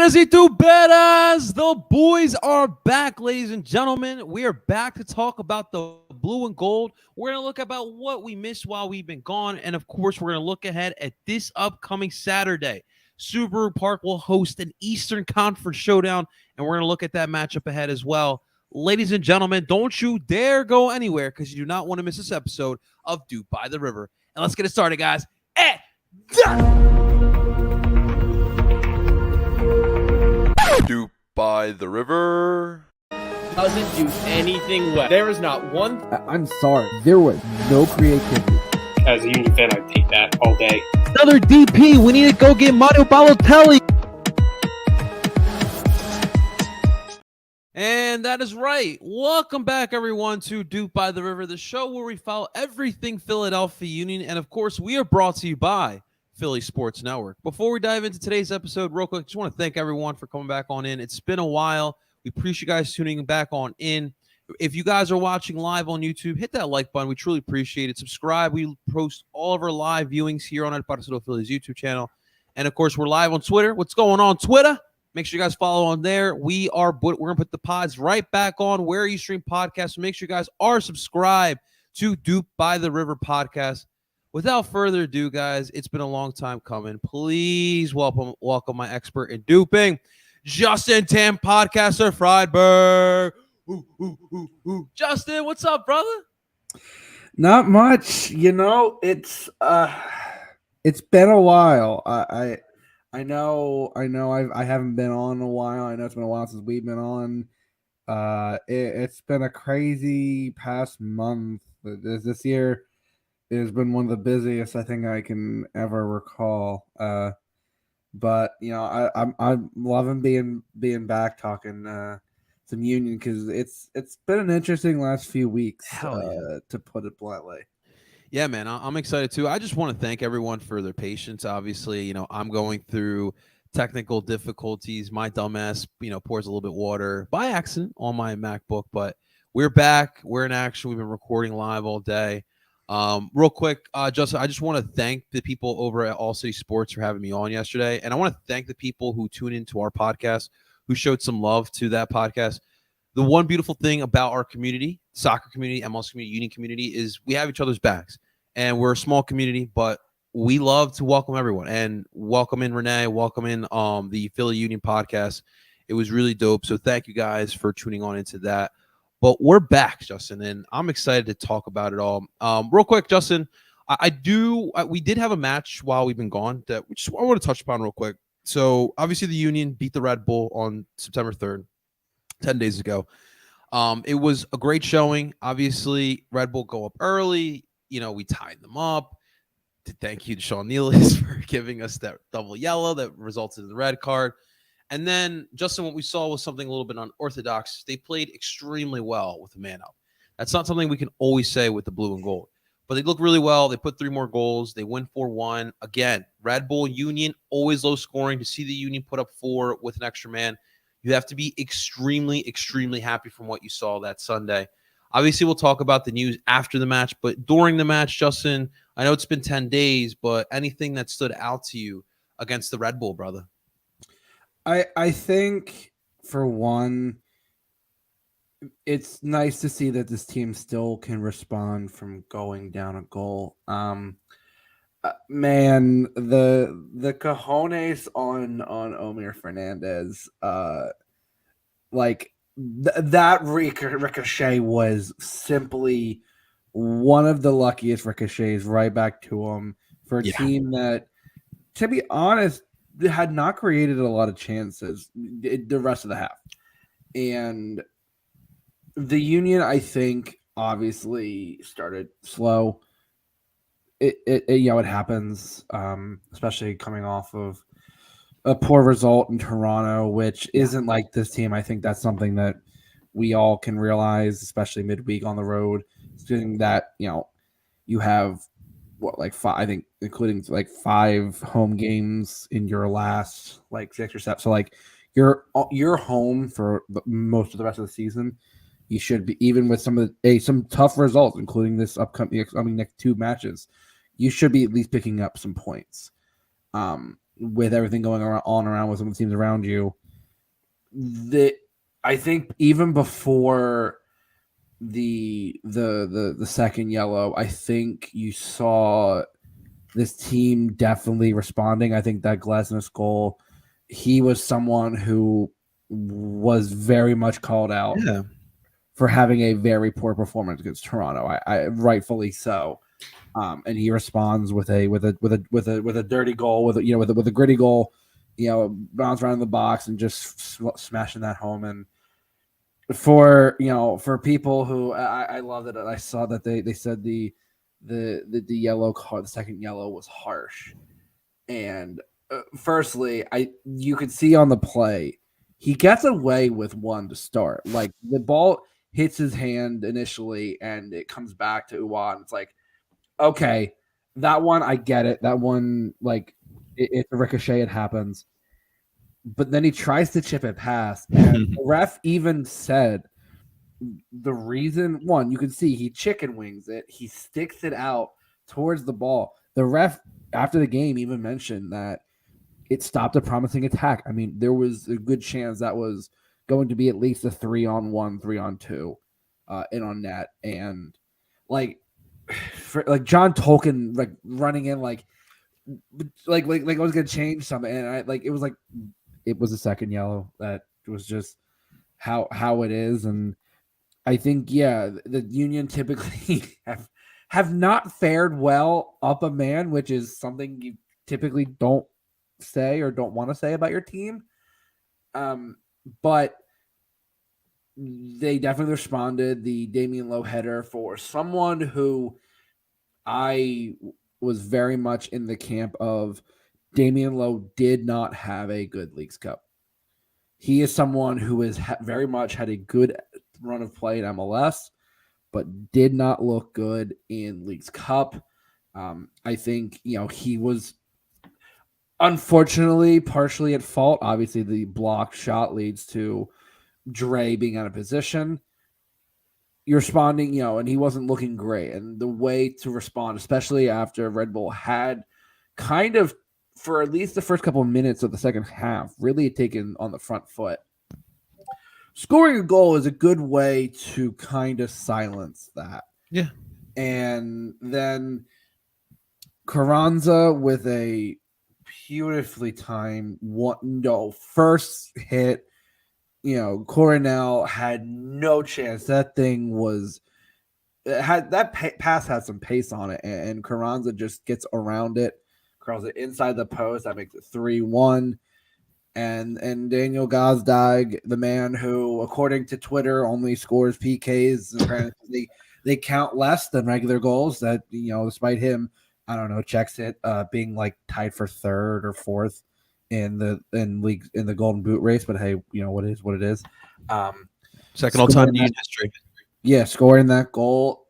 Buenas y tu betas. The boys are back, ladies and gentlemen. We are back to talk about the blue and gold. We're going to look about what we missed while we've been gone. And of course, we're going to look ahead at this upcoming Saturday. Subaru Park will host an Eastern Conference showdown, and we're going to look at that matchup ahead as well. Ladies and gentlemen, don't you dare go anywhere because you do not want to miss this episode of DOOP by the River. And let's get it started, guys. DOOP by the River doesn't do anything well. There is not one. I'm sorry. There was no creativity. As a Union fan, I take that all day. Another DP. We need to go get Mario Balotelli. And that is right. Welcome back, everyone, to DOOP by the River, the show where we follow everything Philadelphia Union. And, of course, we are brought to you by Philly Sports Network. Before we dive into today's episode, real quick, just want to thank everyone for coming back on in. It's been a while. We appreciate you guys tuning back on in. If you guys are watching live on YouTube, hit that like button. We truly appreciate it. Subscribe. We post all of our live viewings here on El Partido Philly's YouTube channel. And, of course, we're live on Twitter. What's going on Twitter? Make sure you guys follow on there. We're going to put the pods right back on where you stream podcasts. So make sure you guys are subscribed to DOOP by the River podcast. Without further ado, guys, it's been a long time coming. Please welcome my expert in duping, Justin Tam, podcaster Friedberg. Justin, what's up, brother? Not much. You know, it's been a while. I know I haven't been on in a while. I know it's been a while since we've been on. It's been a crazy past month. This year has been one of the busiest I think I can ever recall. But you know, I'm loving being back talking some Union because it's been an interesting last few weeks. To put it bluntly. Yeah, man, I'm excited too. I just want to thank everyone for their patience. Obviously, you know, I'm going through technical difficulties. My dumbass, pours a little bit of water by accident on my MacBook, but we're back. We're in action. We've been recording live all day. Real quick, Justin, I just want to thank the people over at All City Sports for having me on yesterday. And I want to thank the people who tune into our podcast, who showed some love to that podcast. The one beautiful thing about our community, soccer community, MLS community, Union community, is we have each other's backs. And we're a small community, but we love to welcome everyone. And welcome in Renee, welcome in the Philly Union podcast. It was really dope. So thank you guys for tuning on into that. But we're back, Justin, and I'm excited to talk about it all. Real quick, Justin, we did have a match while we've been gone that I want to touch upon real quick. So obviously the Union beat the Red Bull on September 3rd, 10 days ago. It was a great showing. Obviously, Red Bull go up early. We tied them up. Thank you to Sean Nealis for giving us that double yellow that resulted in the red card. And then, Justin, what we saw was something a little bit unorthodox. They played extremely well with the man up. That's not something we can always say with the blue and gold. But they look really well. They put 3 more goals. They win 4-1. Again, Red Bull, Union, always low scoring. To see the Union put up 4 with an extra man, you have to be extremely, extremely happy from what you saw that Sunday. Obviously, we'll talk about the news after the match. But during the match, Justin, I know it's been 10 days, but anything that stood out to you against the Red Bull, brother? I think, for one, it's nice to see that this team still can respond from going down a goal. Man, the cojones on Omir Fernandez, that ricochet was simply one of the luckiest ricochets right back to him for a team that, to be honest, had not created a lot of chances the rest of the half. And the Union, I think, obviously started slow. It happens, especially coming off of a poor result in Toronto, which isn't like this team. I think that's something that we all can realize, especially midweek on the road. Seeing that, you have five, I think, including 5 home games in your last 6 or 7. So you're home for most of the rest of the season. You should be, even with some tough results, including this upcoming next 2 matches, you should be at least picking up some points. with everything going on around with some of the teams around you. I think even before the second yellow, I think you saw this team definitely responding. I think that Glesnes goal, he was someone who was very much called out for having a very poor performance against Toronto. I rightfully so. And he responds with a dirty goal, with a gritty goal, bounce around the box and just smashing that home. And for people who I love that I saw that they said the yellow card, the second yellow, was harsh. And firstly, you could see on the play he gets away with one to start. Like the ball hits his hand initially, and it comes back to Uwan. It's like, okay, that one I get it. That one, like, it's a ricochet. It happens. But then he tries to chip it past, and the ref even said the reason, one, you can see he chicken wings it. He sticks it out towards the ball. The ref, after the game, even mentioned that it stopped a promising attack. I mean, there was a good chance that was going to be at least a 3-on-1, 3-on-2 in on net. And, like John Tolkien, like, running in, like I was going to change something. And it was a second yellow. That was just how it is. And I think, the Union typically have not fared well up a man, which is something you typically don't say or don't want to say about your team. But they definitely responded. The Damian Lowe header, for someone who I was very much in the camp of, Damian Lowe did not have a good Leagues Cup. He is someone who has very much had a good run of play in MLS, but did not look good in Leagues Cup. I think, he was unfortunately partially at fault. Obviously, the blocked shot leads to Dre being out of position. You're responding, and he wasn't looking great. And the way to respond, especially after Red Bull had kind of, for at least the first couple of minutes of the second half, really taken on the front foot. Scoring a goal is a good way to kind of silence that. Yeah. And then Carranza with a beautifully timed first hit. Coronel had no chance. That thing was pass had some pace on it, and Carranza just gets around it, curls it inside the post. That makes it 3-1. And Daniel Gazdag, the man who, according to Twitter, only scores PKs. Apparently, they count less than regular goals. That, despite him, I don't know, checks it, being like tied for third or fourth in the Golden Boot race. But hey, what it is. Second all-time in history. Yeah, scoring that goal,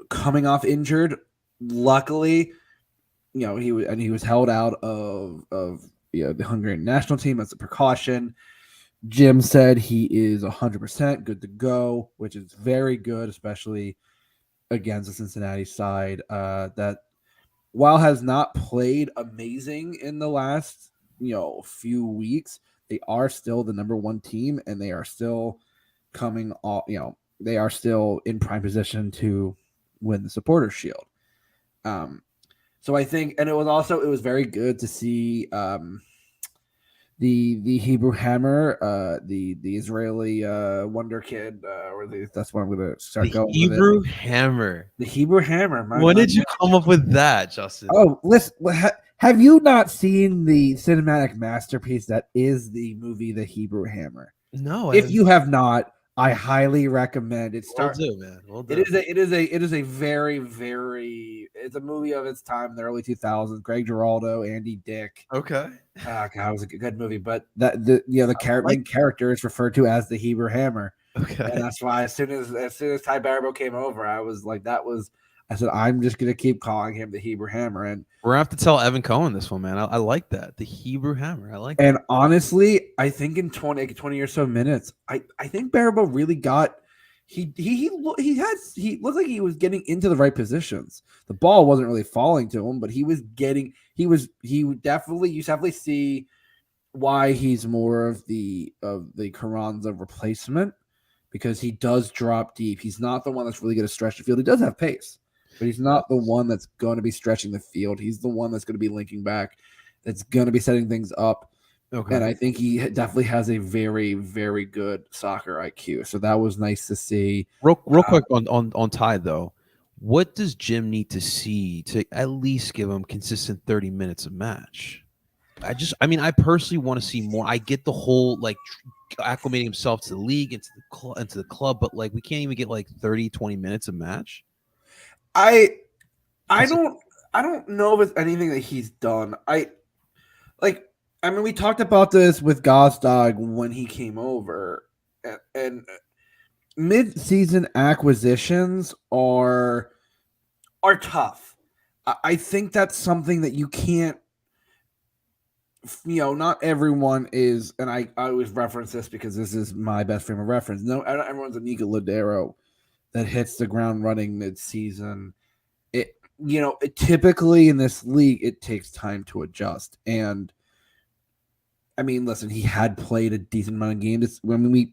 coming off injured. Luckily, he was held out of the Hungarian national team as a precaution. Jim said he is 100% good to go, which is very good, especially against the Cincinnati side that, while has not played amazing in the last few weeks, they are still the number one team, and they are still coming off. They are still in prime position to win the Supporters Shield. So I think, and it was very good to see the Hebrew Hammer, the Israeli wonder kid, that's what I'm going to start going with. Hebrew Hammer. The Hebrew Hammer. When did you come up with that, Justin? Oh, listen, have you not seen the cinematic masterpiece that is the movie The Hebrew Hammer? No. If you have not, I highly recommend it. We'll do, man. We'll do. It is a very, very. It's a movie of its time in the early 2000s. Greg Giraldo, Andy Dick. Okay. God, it was a good movie. But the main character is referred to as the Hebrew Hammer. Okay. And that's why as soon as Ty Barabo came over, I was like, I said, I'm just gonna keep calling him the Hebrew Hammer. And we're gonna have to tell Evan Cohen this one, man. I like that. The Hebrew Hammer. I like that. And honestly, I think in 20 or so minutes, I think Barabo really got he looked like he was getting into the right positions. The ball wasn't really falling to him, but he was getting you definitely see why he's more of the Carranza replacement, because he does drop deep. He's not the one that's really going to stretch the field. He does have pace, but he's not the one that's going to be stretching the field. He's the one that's going to be linking back, that's going to be setting things up. Okay. And I think he definitely has a very, very good soccer IQ. So that was nice to see. Real quick on Ty though, what does Jim need to see to at least give him consistent 30 minutes a match? I personally want to see more. I get the whole like acclimating himself to the league, into the club, but like we can't even get like 30, 20 minutes a match. I don't know if it's anything that he's done. We talked about this with Gosdog when he came over, and mid-season acquisitions are tough. I think that's something that you can't. Not everyone is, and I always reference this because this is my best frame of reference. No, not everyone's a Nico Ladero that hits the ground running mid-season. It typically in this league it takes time to adjust. And I mean, listen, he had played a decent amount of games. When we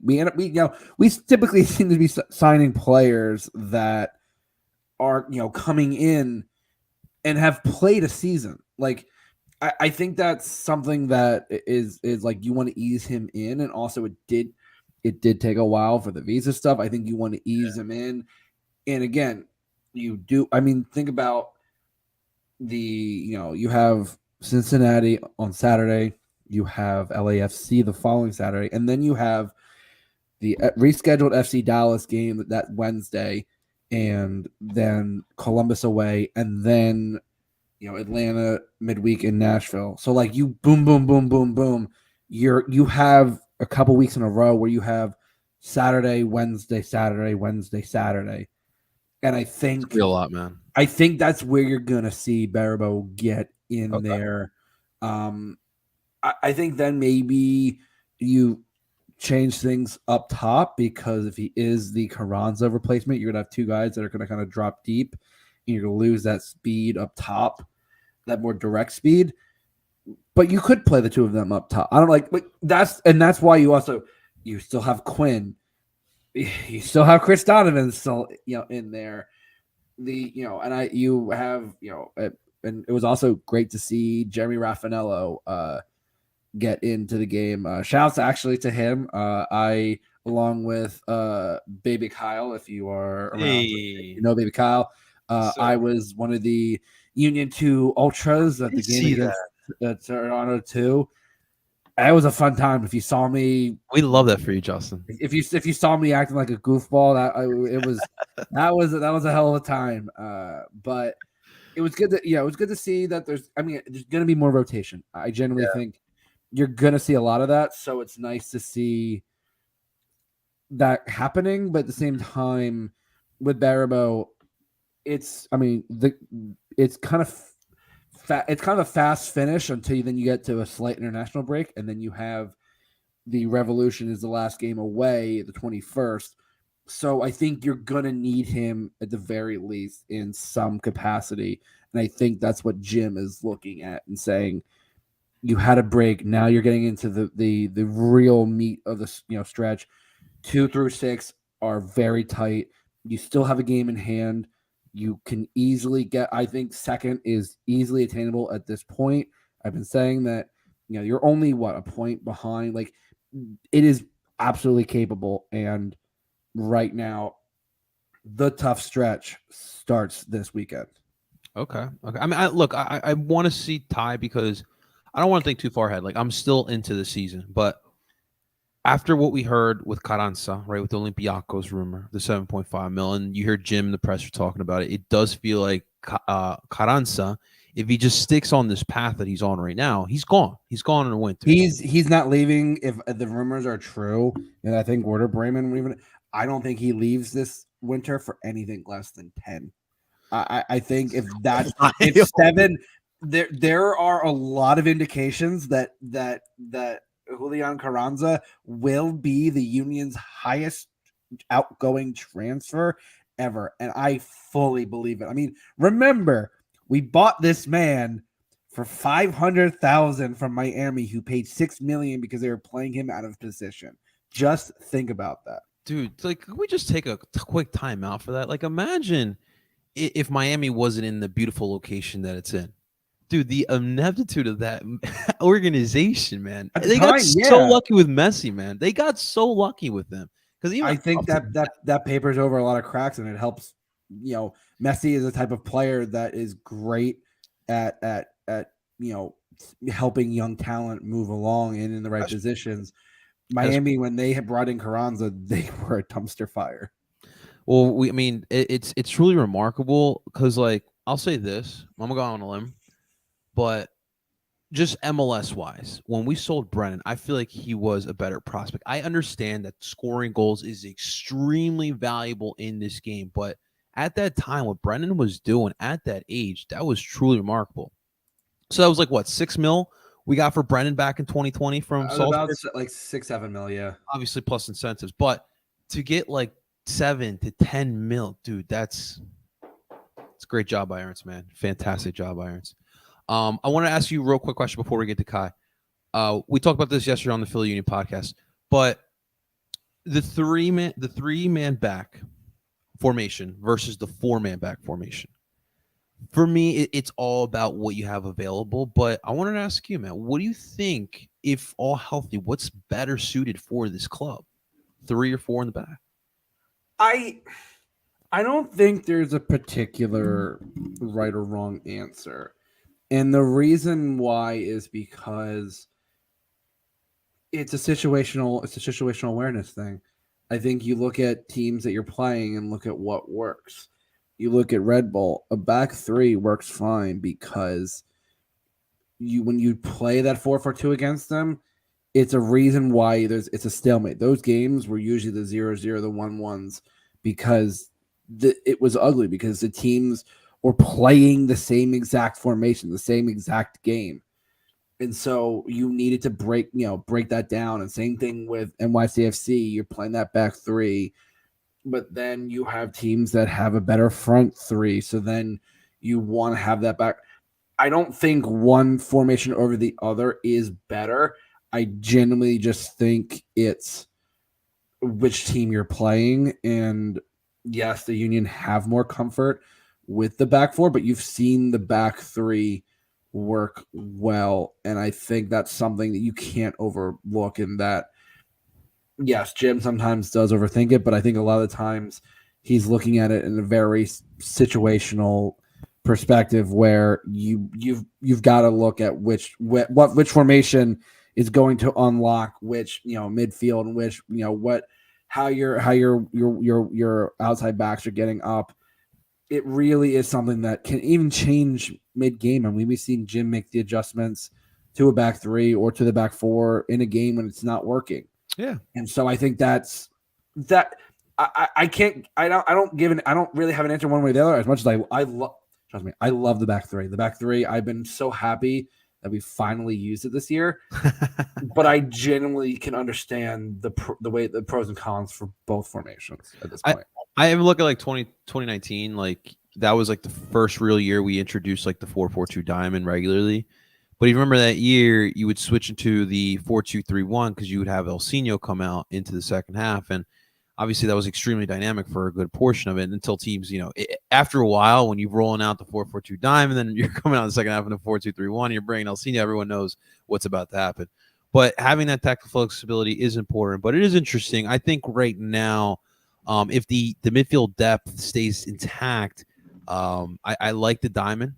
typically seem to be signing players that are coming in and have played a season. Like I think that's something that is like you want to ease him in, and also it did take a while for the visa stuff. I think you want to ease him in, and again, you do. I mean, think about you have Cincinnati on Saturday, you have LAFC the following Saturday, and then you have the rescheduled FC Dallas game that Wednesday, and then Columbus away, and then Atlanta midweek in Nashville. So like you boom, boom, boom, boom, boom. You have a couple weeks in a row where you have Saturday, Wednesday, Saturday, Wednesday, Saturday. And I think a lot, man. I think that's where you're gonna see Barabo get in there. I think then maybe you change things up top, because if he is the Carranza replacement, you're gonna have two guys that are gonna kind of drop deep, and you're gonna lose that speed up top, that more direct speed. But you could play the two of them up top. I don't like, but that's why you still have Quinn, you still have Chris Donovan still in there. And it was also great to see Jeremy Raffanello get into the game. Shouts actually to him. I, along with Baby Kyle, if you are around, Baby Kyle. I was one of the Union 2 Ultras at the game against Toronto 2. It was a fun time. If you saw me, we love that for you, Justin. If you saw me acting like a goofball, that was a hell of a time. But it was good to see that there's going to be more rotation. I generally think you're going to see a lot of that. So it's nice to see that happening. But at the same time, with Barabo, it's kind of a fast finish until you get to a slight international break, and then you have the Revolution is the last game away, the 21st. So I think you're gonna need him at the very least in some capacity, and I think that's what Jim is looking at and saying, you had a break, now you're getting into the real meat of the stretch. 2 through 6 are very tight. You still have a game in hand. You can easily get, I think second is easily attainable at this point. I've been saying that, you're only a point behind. Like, it is absolutely capable. And right now, the tough stretch starts this weekend. Okay. I mean, I want to see Ty because I don't want to think too far ahead. Like, I'm still into the season, but after what we heard with Carranza, right, with the Olympiacos rumor, the 7.5 million, you hear Jim in the presser talking about it. It does feel like Carranza, if he just sticks on this path that he's on right now, he's gone. He's gone in the winter. He's not leaving if the rumors are true. And I think Werder Bremen, I don't think he leaves this winter for anything less than 10. I think if 7, there are a lot of indications that Julian Carranza will be the Union's highest outgoing transfer ever. And I fully believe it. I mean, remember, we bought this man for 500,000 from Miami, who paid $6 million because they were playing him out of position. Just think about that. Dude, like, can we just take a quick time out for that? Like, imagine if Miami wasn't in the beautiful location that it's in. Dude, the ineptitude of that organization, man. At the They got time, so yeah. lucky with Messi, man. They got so lucky with him. Because even I think that papers over a lot of cracks, and it helps. Messi is a type of player that is great at helping young talent move along and in the right positions. Miami, when they had brought in Carranza, they were a dumpster fire. Well, I mean, it's truly remarkable because, like, I'll say this. I'm gonna go on a limb, but just MLS wise, when we sold Brennan, I feel like he was a better prospect. I understand that scoring goals is extremely valuable in this game, but at that time, what Brennan was doing at that age, that was truly remarkable. So that was like what, $6 million we got for Brennan back in 2020 from Salzburg? About like 6-7 mil, yeah. Obviously plus incentives, but to get like 7 to 10 mil, dude, it's a great job by Irons, man. Fantastic job by Irons. I want to ask you a real quick question before we get to Kai. We talked about this yesterday on the Philly Union podcast, but the three man back formation versus the 4-man back formation. For me, it's all about what you have available. But I wanted to ask you, man, what do you think, if all healthy, what's better suited for this club? 3 or 4 in the back? I don't think there's a particular right or wrong answer. And the reason why is because it's a situational awareness thing. I think you look at teams that you're playing and look at what works. You look at Red Bull, a back 3 works fine because when you play that 4-4-2 against them, it's a reason why it's a stalemate. Those games were usually the 0-0, the 1-1s, because it was ugly, because the teams were playing the same exact formation, the same exact game. And so you needed to break that down. And same thing with NYCFC, you're playing that back 3, but then you have teams that have a better front 3. So then you want to have that back. I don't think one formation over the other is better. I genuinely just think it's which team you're playing. And yes, the Union have more comfort with the back 4, but you've seen the back 3 work well. And I think that's something that you can't overlook, in that, yes, Jim sometimes does overthink it, but I think a lot of the times he's looking at it in a very situational perspective, where you've got to look at which formation is going to unlock which midfield, and which how your outside backs are getting up. It really is something that can even change mid-game. I mean, we've seen Jim make the adjustments to a back 3 or to the back 4 in a game when it's not working. Yeah. And so I think that's that. I don't really have an answer one way or the other, as much as I love. Trust me, I love the back 3. The back 3, I've been so happy that we finally used it this year. But I genuinely can understand the way, the pros and cons for both formations at this point. I even look at like 2019, like that was like the first real year we introduced like the 4-4-2 diamond regularly. But if you remember that year, you would switch into the 4-2-3-1 because you would have El Sino come out into the second half. And obviously that was extremely dynamic for a good portion of it, until teams, after a while, when you're rolling out the 4-4-2 diamond, then you're coming out in the second half in the 4-2-3-1, you're bringing El Sino, everyone knows what's about to happen. But having that tactical flexibility is important. But it is interesting. I think right now, if the midfield depth stays intact, I like the diamond,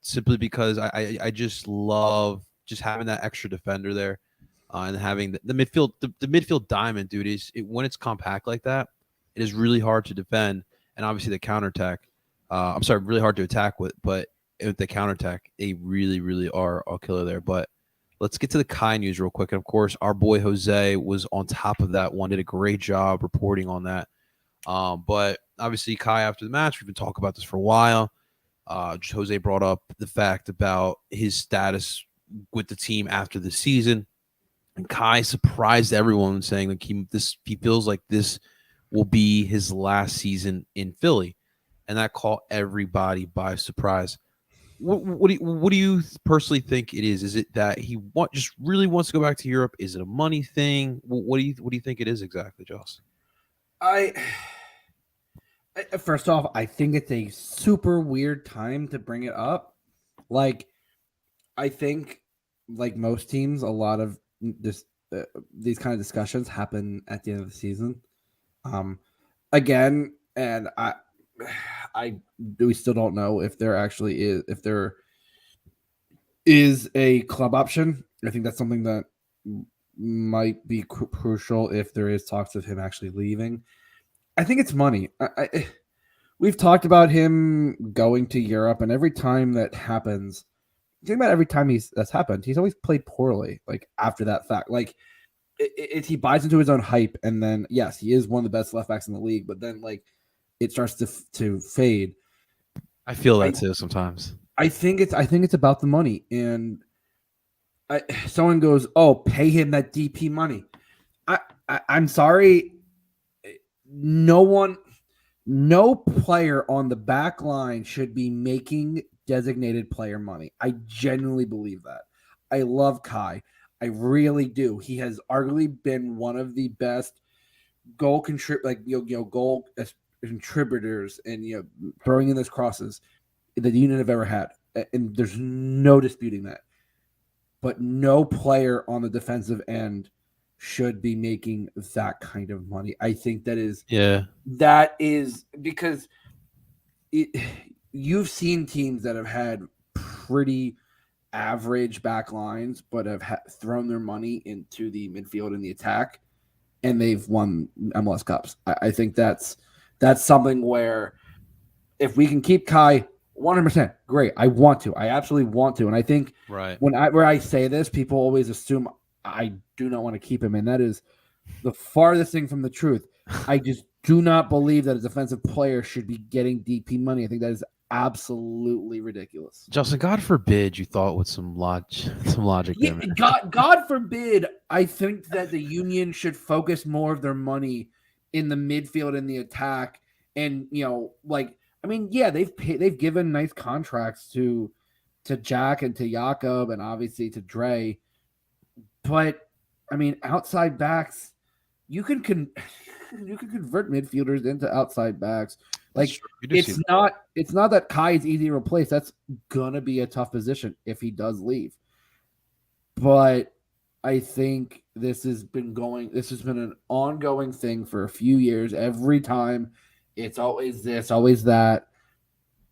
simply because I just love just having that extra defender there, and having the midfield. The midfield diamond, dude, when it's compact like that, it is really hard to defend, and obviously the counterattack. Really hard to attack with, but with the counterattack, they really, really are a killer there. But let's get to the Kai news real quick. And of course, our boy Jose was on top of that one, did a great job reporting on that. But obviously, Kai, after the match, we've been talking about this for a while. Jose brought up the fact about his status with the team after the season. And Kai surprised everyone, saying like he feels like this will be his last season in Philly. And that caught everybody by surprise. What do you personally think it is? Is it that he just really wants to go back to Europe? Is it a money thing? What do you think it is exactly, Joss? First off, I think it's a super weird time to bring it up. Like, I think, like most teams, a lot of this these kind of discussions happen at the end of the season. Again, and we still don't know if there is a club option. I think that's something that might be crucial if there is talks of him actually leaving. I think it's money. We've talked about him going to Europe, and every time that happens, think about every time that's happened, he's always played poorly. Like after that fact, like he buys into his own hype, and then yes, he is one of the best left backs in the league, but then like it starts to fade. I feel that too sometimes. I think it's about the money, and someone goes, "Oh, pay him that DP money." I'm sorry, no player on the back line should be making designated player money. I genuinely believe that. I love Kai. I really do. He has arguably been one of the best goal contributors and throwing in those crosses that the Union have ever had, and there's no disputing that. But no player on the defensive end should be making that kind of money. I think that is because you've seen teams that have had pretty average back lines, but have thrown their money into the midfield and the attack, and they've won MLS Cups. I think that's something where if we can keep Kai 100%, great. I absolutely want to. And I think where I say this, people always assume I do not want to keep him, and that is the farthest thing from the truth. I just do not believe that a defensive player should be getting DP money. I think that is absolutely ridiculous. Justin, God forbid you thought with some logic yeah, there. God forbid. I think that the Union should focus more of their money in the midfield and the attack, and they've given nice contracts to Jack and to Jakob and obviously to Dre, but I mean outside backs, you can convert midfielders into outside backs. Like it's not that Kai is easy to replace. That's gonna be a tough position if he does leave. But I think this has been an ongoing thing for a few years. Every time it's always this, always that.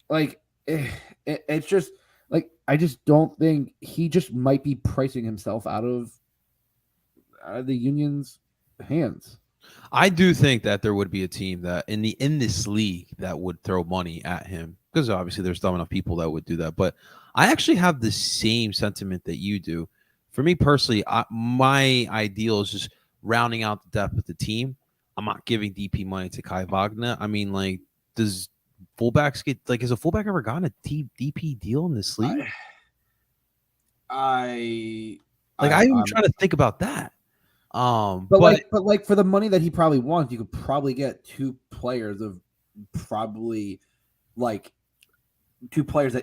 Like it's just like I just don't think he just might be pricing himself out of the Union's hands. I do think that there would be a team that in this league that would throw money at him, because obviously there's dumb enough people that would do that. But I actually have the same sentiment that you do. For me personally, my ideal is just rounding out the depth of the team. I'm not giving DP money to Kai Wagner. I mean, like, does fullbacks get has a fullback ever gotten a DP deal in this league? I'm trying to think about that. But for the money that he probably wants, you could probably get two players that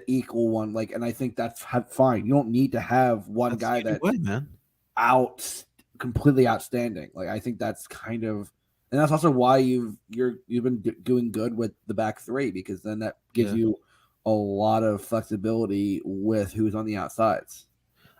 equal one. Like, and I think that's fine. You don't need to have one guy that's completely outstanding. Like, I think that's kind of, and that's also why you've been doing good with the back three, because then that gives you a lot of flexibility with who's on the outsides.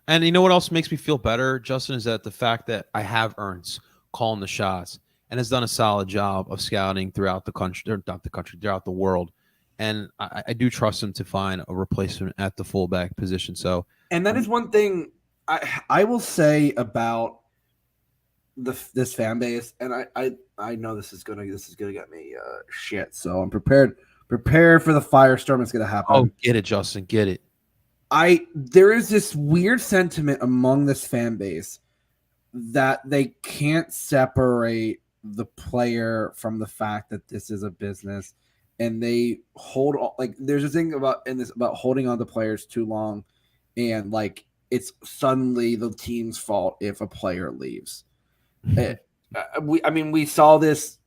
And you know what else makes me feel better, Justin, is that the fact that I have Ernst calling the shots and has done a solid job of scouting throughout the country, or not the country, throughout the world. And I do trust him to find a replacement at the fullback position. So, and that is one thing I will say about this fan base, and I know this is gonna get me shit. So I'm prepared for the firestorm that's gonna happen. Oh, get it, Justin, get it. There is this weird sentiment among this fan base that they can't separate the player from the fact that this is a business, and they hold there's a thing about holding on to players too long, and like it's suddenly the team's fault if a player leaves. We saw this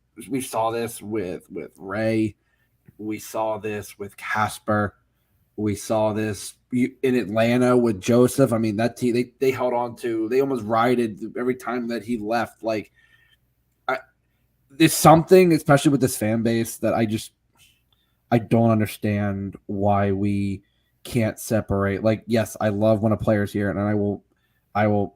with Ray, we saw this with Casper. We saw this in Atlanta with Joseph. I mean, that team they held on to. They almost rioted every time that he left. Like, there's something, especially with this fan base, that I don't understand why we can't separate. Like, yes, I love when a player's here, and I will, I will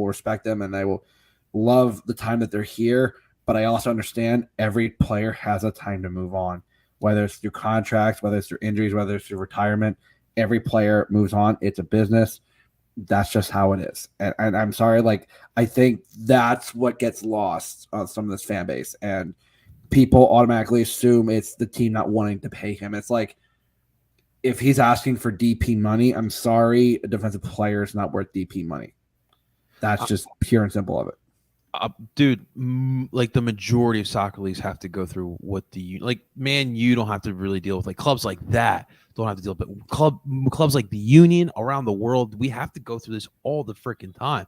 respect them, and I will love the time that they're here. But I also understand every player has a time to move on, whether it's through contracts, whether it's through injuries, whether it's through retirement. Every player moves on. It's a business. That's just how it is. And I'm sorry, like, I think that's what gets lost on some of this fan base. And people automatically assume it's the team not wanting to pay him. It's like, if he's asking for DP money, I'm sorry, a defensive player is not worth DP money. That's just pure and simple of it. Dude, like the majority of soccer leagues have to go through what you don't have to really deal with, like clubs like that don't have to deal with, but clubs like the Union around the world, we have to go through this all the freaking time.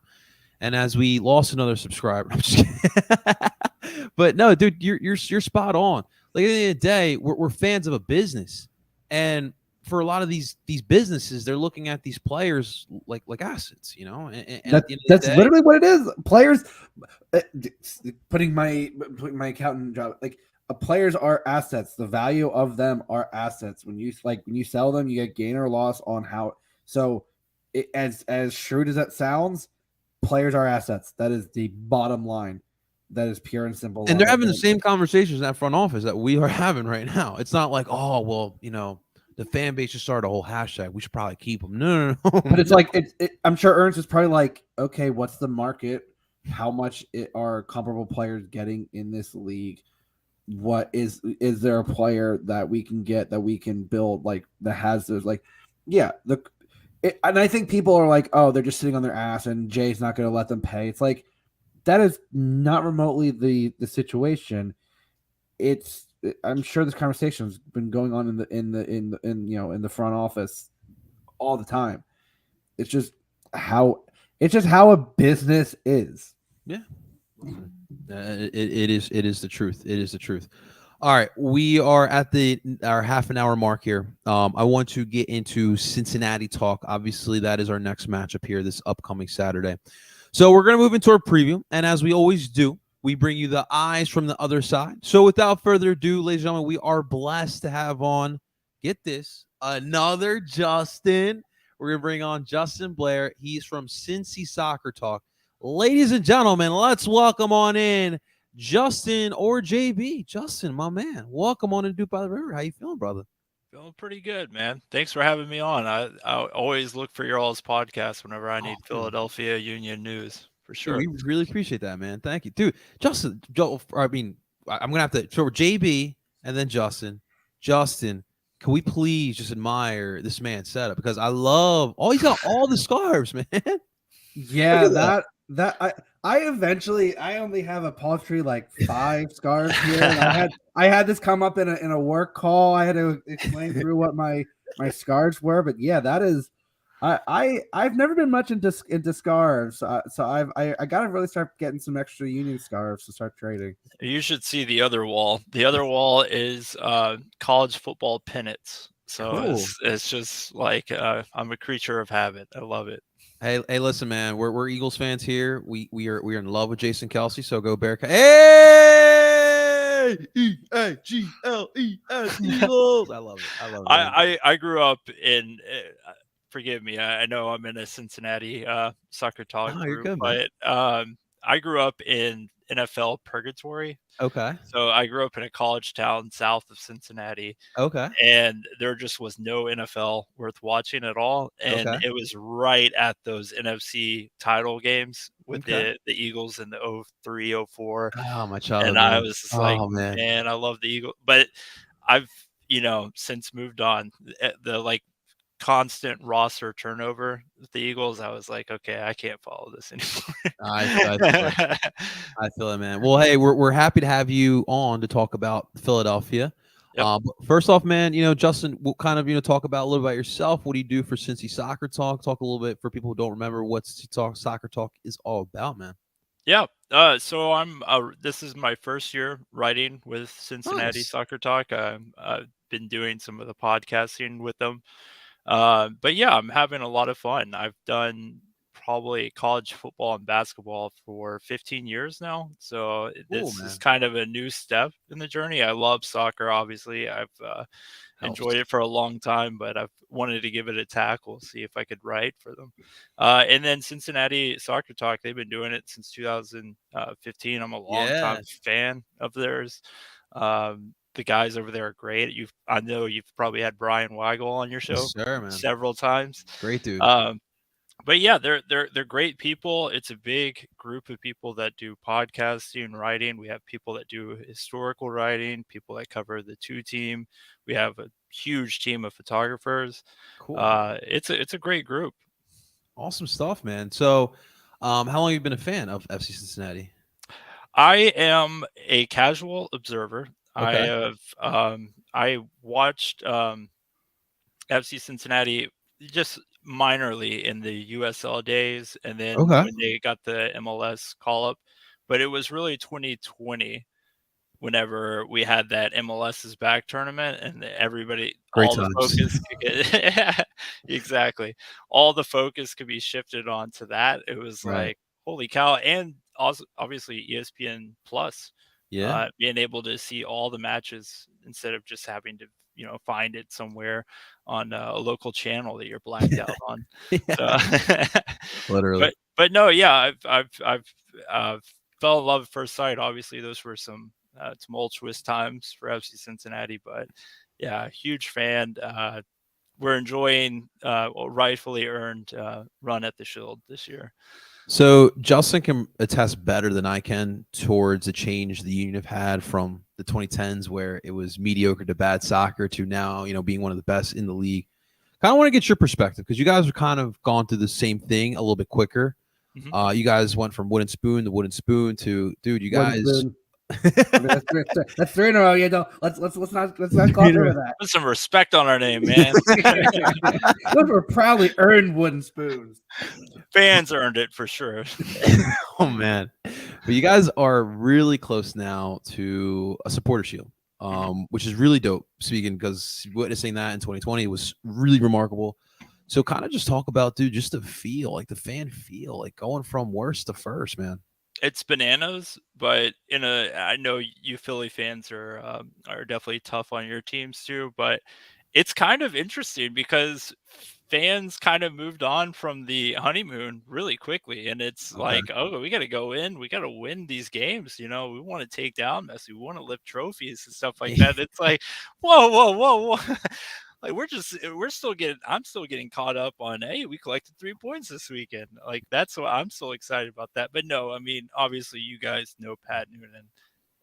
And as we lost another subscriber, I'm just kidding. But no, dude, you're spot on. Like at the end of the day, we're fans of a business, and for a lot of these businesses, they're looking at these players like assets, And at the end of That's the day, literally what it is. Players, putting my accountant job, like, players are assets. The value of them are assets. When you sell them, you get gain or loss on how. So, as shrewd as that sounds, players are assets. That is the bottom line. That is pure and simple. and they're having the same conversations in that front office that we are having right now. It's not like, oh, well, the fan base just started a whole hashtag. We should probably keep them. No. But it's like, I'm sure Ernst is probably like, okay, what's the market? How much are comparable players getting in this league? What is there a player that we can get, that we can build, like, that has those, like, yeah, and I think people are like, oh, they're just sitting on their ass and Jay's not going to let them pay. It's like, that is not remotely the situation. I'm sure this conversation has been going on in the front office all the time. It's just how a business is. Yeah. It is the truth. It is the truth. All right, we are at our half an hour mark here. I want to get into Cincinnati talk. Obviously, that is our next matchup here this upcoming Saturday. So we're going to move into our preview, and as we always do, we bring you the eyes from the other side. So without further ado, ladies and gentlemen, we are blessed to have on, get this, another Justin. We're going to bring on Justin Blair. He's from Cincy Soccer Talk. Ladies and gentlemen, let's welcome on in Justin, or JB. Justin, my man, welcome on to DOOP by the River. How you feeling, brother? Feeling pretty good, man. Thanks for having me on. I always look for your all's podcast whenever I need Philadelphia Union news, for sure. Dude, we really appreciate that, man. Thank you, dude. Justin, I mean, I'm gonna have to. So JB and then Justin. Justin, can we please just admire this man's setup, because I love. Oh, he's got all the scarves, man. Yeah, I only have a paltry like 5 scarves here. And I had this come up in a work call. I had to explain through what my scarves were, but yeah, that is. I've never been much into scarves, so I gotta really start getting some extra Union scarves to start trading. You should see the other wall. The other wall is college football pennants. So Cool. it's just like I'm a creature of habit. I love it. Hey, listen, man. We're Eagles fans here. We are in love with Jason Kelsey. So go Bearcat. Hey, EAGLES Eagles. I love it. I grew up in. Forgive me. I know I'm in a Cincinnati soccer talk group, good, but I grew up in NFL purgatory. Okay. So I grew up in a college town south of Cincinnati. Okay. And there just was no NFL worth watching at all. And it was right at those NFC title games with the Eagles in the 03, 04. Oh, my child. And I was just like, man, I love the Eagles. But I've, since moved on. The like constant roster turnover with the Eagles, I was like, okay, I can't follow this anymore. I feel it, man. Well, hey, we're happy to have you on to talk about Philadelphia. Yep. First off, man, Justin, we'll kind of talk about a little about yourself. What do you do for Cincy Soccer Talk? Talk a little bit for people who don't remember what Cincy Soccer Talk is all about, man. Yeah. So this is my first year writing with Cincinnati Soccer Talk. been doing some of the podcasting with them. But yeah, I'm having a lot of fun. I've done probably college football and basketball for 15 years now. So Cool, this is man. kind of a new step in the journey. I love soccer, obviously. I've enjoyed Helps. it for a long time, but I've wanted to give it a tackle, see if I could write for them. And then Cincinnati Soccer Talk, they've been doing it since 2015. I'm a long Yeah. time fan of theirs. The guys over there are great. I know you've probably had Brian Weigel on your show Yes, sir, man. several times. Great dude. But yeah, they're great people. It's a big group of people that do podcasting, writing. We have people that do historical writing, people that cover the two team. We have a huge team of photographers. Cool. It's a great group. Awesome stuff, man. So, how long have you been a fan of FC Cincinnati? I am a casual observer. Okay. I watched FC Cincinnati just minorly in the USL days, and then Okay. when they got the MLS call up, but it was really 2020 whenever we had that MLS is back tournament, and everybody, Great all the times. focus could get exactly, all the focus could be shifted onto that. It was Right. like, holy cow! And also, obviously, ESPN Plus, Yeah. being able to see all the matches instead of just having to find it somewhere on a local channel that you're blacked out on. Yeah. So, Literally. but no, yeah, I've uh, fell in love at first sight. Obviously, those were some tumultuous times for FC Cincinnati, but yeah, huge fan. We're enjoying a rightfully earned run at the Shield this year. So Justin can attest better than I can towards the change the Union have had from the 2010s, where it was mediocre to bad soccer, to now, being one of the best in the league. Kind of want to get your perspective, because you guys are kind of gone through the same thing a little bit quicker. Mhm. You guys went from wooden spoon to wooden spoon to, dude, you Wooden guys. spoon. I mean, that's three in a row. Yeah, don't let's not gloss over that. Put some respect on our name, man. Those were proudly earned wooden spoons. Fans earned it for sure. Oh man, but you guys are really close now to a supporter shield, which is really dope. Speaking, because witnessing that in 2020 was really remarkable. So kind of just talk about, dude, just the feel, like the fan feel, like going from worst to first, man. It's bananas, but I know you Philly fans are definitely tough on your teams too, but it's kind of interesting because fans kind of moved on from the honeymoon really quickly, and it's Okay. like, oh, we got to go in, we got to win these games. We want to take down Messi, we want to lift trophies and stuff like that. It's like, whoa, whoa, whoa, whoa. Like I'm still getting caught up on, hey, we collected 3 points this weekend. Like that's what I'm still excited about that. But no, I mean, obviously you guys know Pat Noonan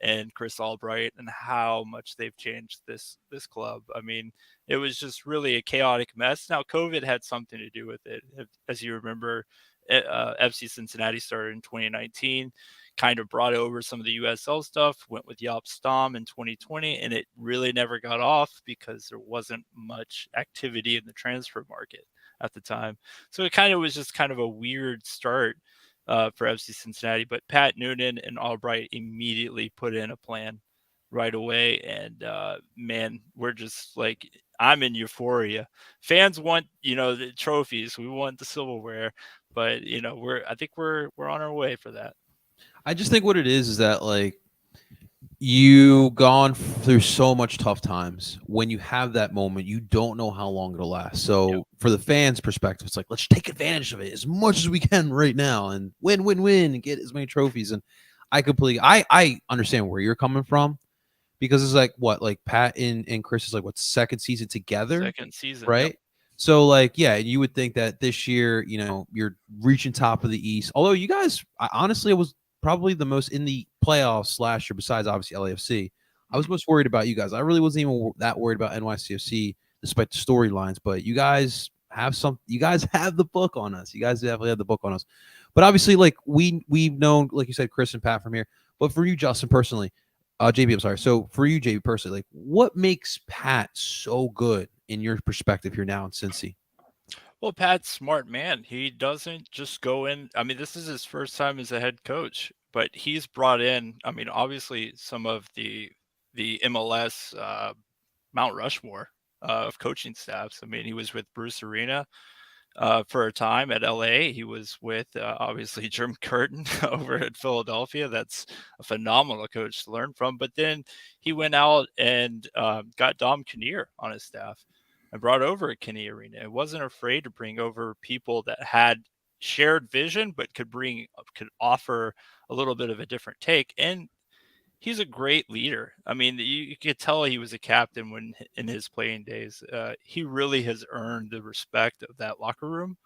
and Chris Albright and how much they've changed this club. I mean, it was just really a chaotic mess. Now COVID had something to do with it. As you remember, FC Cincinnati started in 2019, kind of brought over some of the USL stuff, went with Yop Stom in 2020, and it really never got off because there wasn't much activity in the transfer market at the time. So it kind of was just kind of a weird start for FC Cincinnati. But Pat Noonan and Albright immediately put in a plan right away. And man, we're just like, I'm in euphoria. Fans want, the trophies. We want the silverware. But I think we're on our way for that. I just think what it is that, like, you gone through so much tough times. When you have that moment, you don't know how long it'll last. So Yep. for the fans' perspective, it's like, let's take advantage of it as much as we can right now and win, and get as many trophies. And I understand where you're coming from, because it's like, what, like Pat and Chris is like, what, second season together, Second season. right? Yep. So like, yeah, you would think that this year, you're reaching top of the East. Although you guys, honestly, it was probably the most in the playoffs last year, besides obviously LAFC. I was most worried about you guys. I really wasn't even that worried about NYCFC, despite the storylines. But you guys have the book on us. You guys definitely have the book on us. But obviously, like we've known, like you said, Chris and Pat from here. But for you, Justin, personally, JB, I'm sorry. So for you, JB, personally, like, what makes Pat so good in your perspective here now in Cincy? Well, Pat's smart man. He doesn't just go in. I mean, this is his first time as a head coach, but he's brought in, I mean, obviously some of the MLS Mount Rushmore of coaching staffs. I mean, he was with Bruce Arena for a time at LA. He was with obviously Jim Curtin over at Philadelphia. That's a phenomenal coach to learn from. But then he went out and got Dom Kinnear on his staff and brought over a Kinney Arena. It wasn't afraid to bring over people that had shared vision, but could offer a little bit of a different take. And he's a great leader. I mean, you could tell he was a captain when in his playing days. He really has earned the respect of that locker room,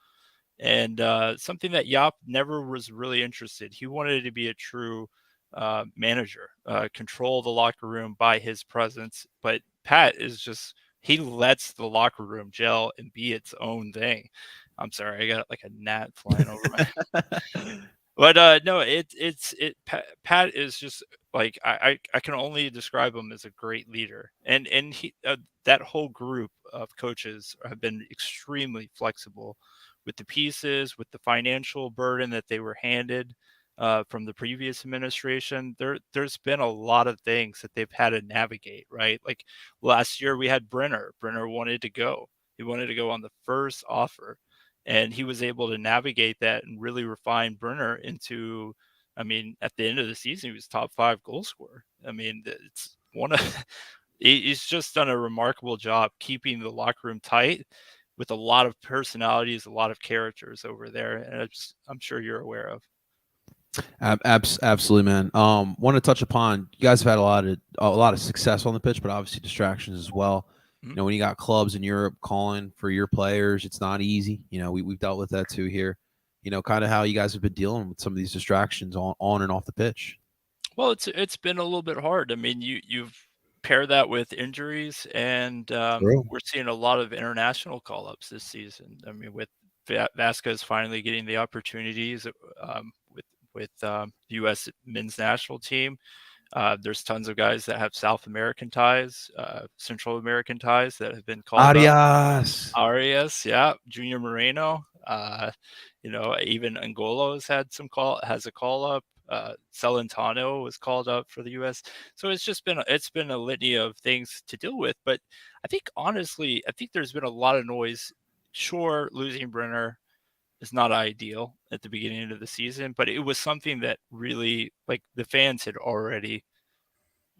and something that Yop never was really interested. He wanted to be a true manager, control the locker room by his presence. But Pat is just he lets the locker room gel and be its own thing. I'm sorry, I got like a gnat flying over my. But no, Pat is just like I can only describe him as a great leader, and he that whole group of coaches have been extremely flexible with the pieces, with the financial burden that they were handed from the previous administration. There's been a lot of things that they've had to navigate, right? Like last year we had Brenner. Brenner wanted to go. He wanted to go on the first offer, and he was able to navigate that and really refine Brenner into. I mean, at the end of the season, he was top 5 goal scorer. I mean, it's one of he's just done a remarkable job keeping the locker room tight with a lot of personalities, a lot of characters over there, and I'm sure you're aware of. Absolutely, man. Want to touch upon you guys have had a lot of success on the pitch, but obviously distractions as well. Mhm. You know, when you got clubs in Europe calling for your players, it's not easy. You know, we've dealt with that too here. You know, kind of how you guys have been dealing with some of these distractions on and off the pitch. Well, it's been a little bit hard. I mean, you've paired that with injuries, and True. we're seeing a lot of international call ups this season. I mean, with Vasquez finally getting the opportunities with the U.S. men's national team. There's tons of guys that have South American ties, Central American ties that have been called up. Arias. Arias, yeah, Junior Moreno. Even Angolo has a call up. Celentano was called up for the U.S. So it's been a litany of things to deal with. But I think there's been a lot of noise. Sure, losing Brenner is not ideal at the beginning of the season, but it was something that really like the fans had already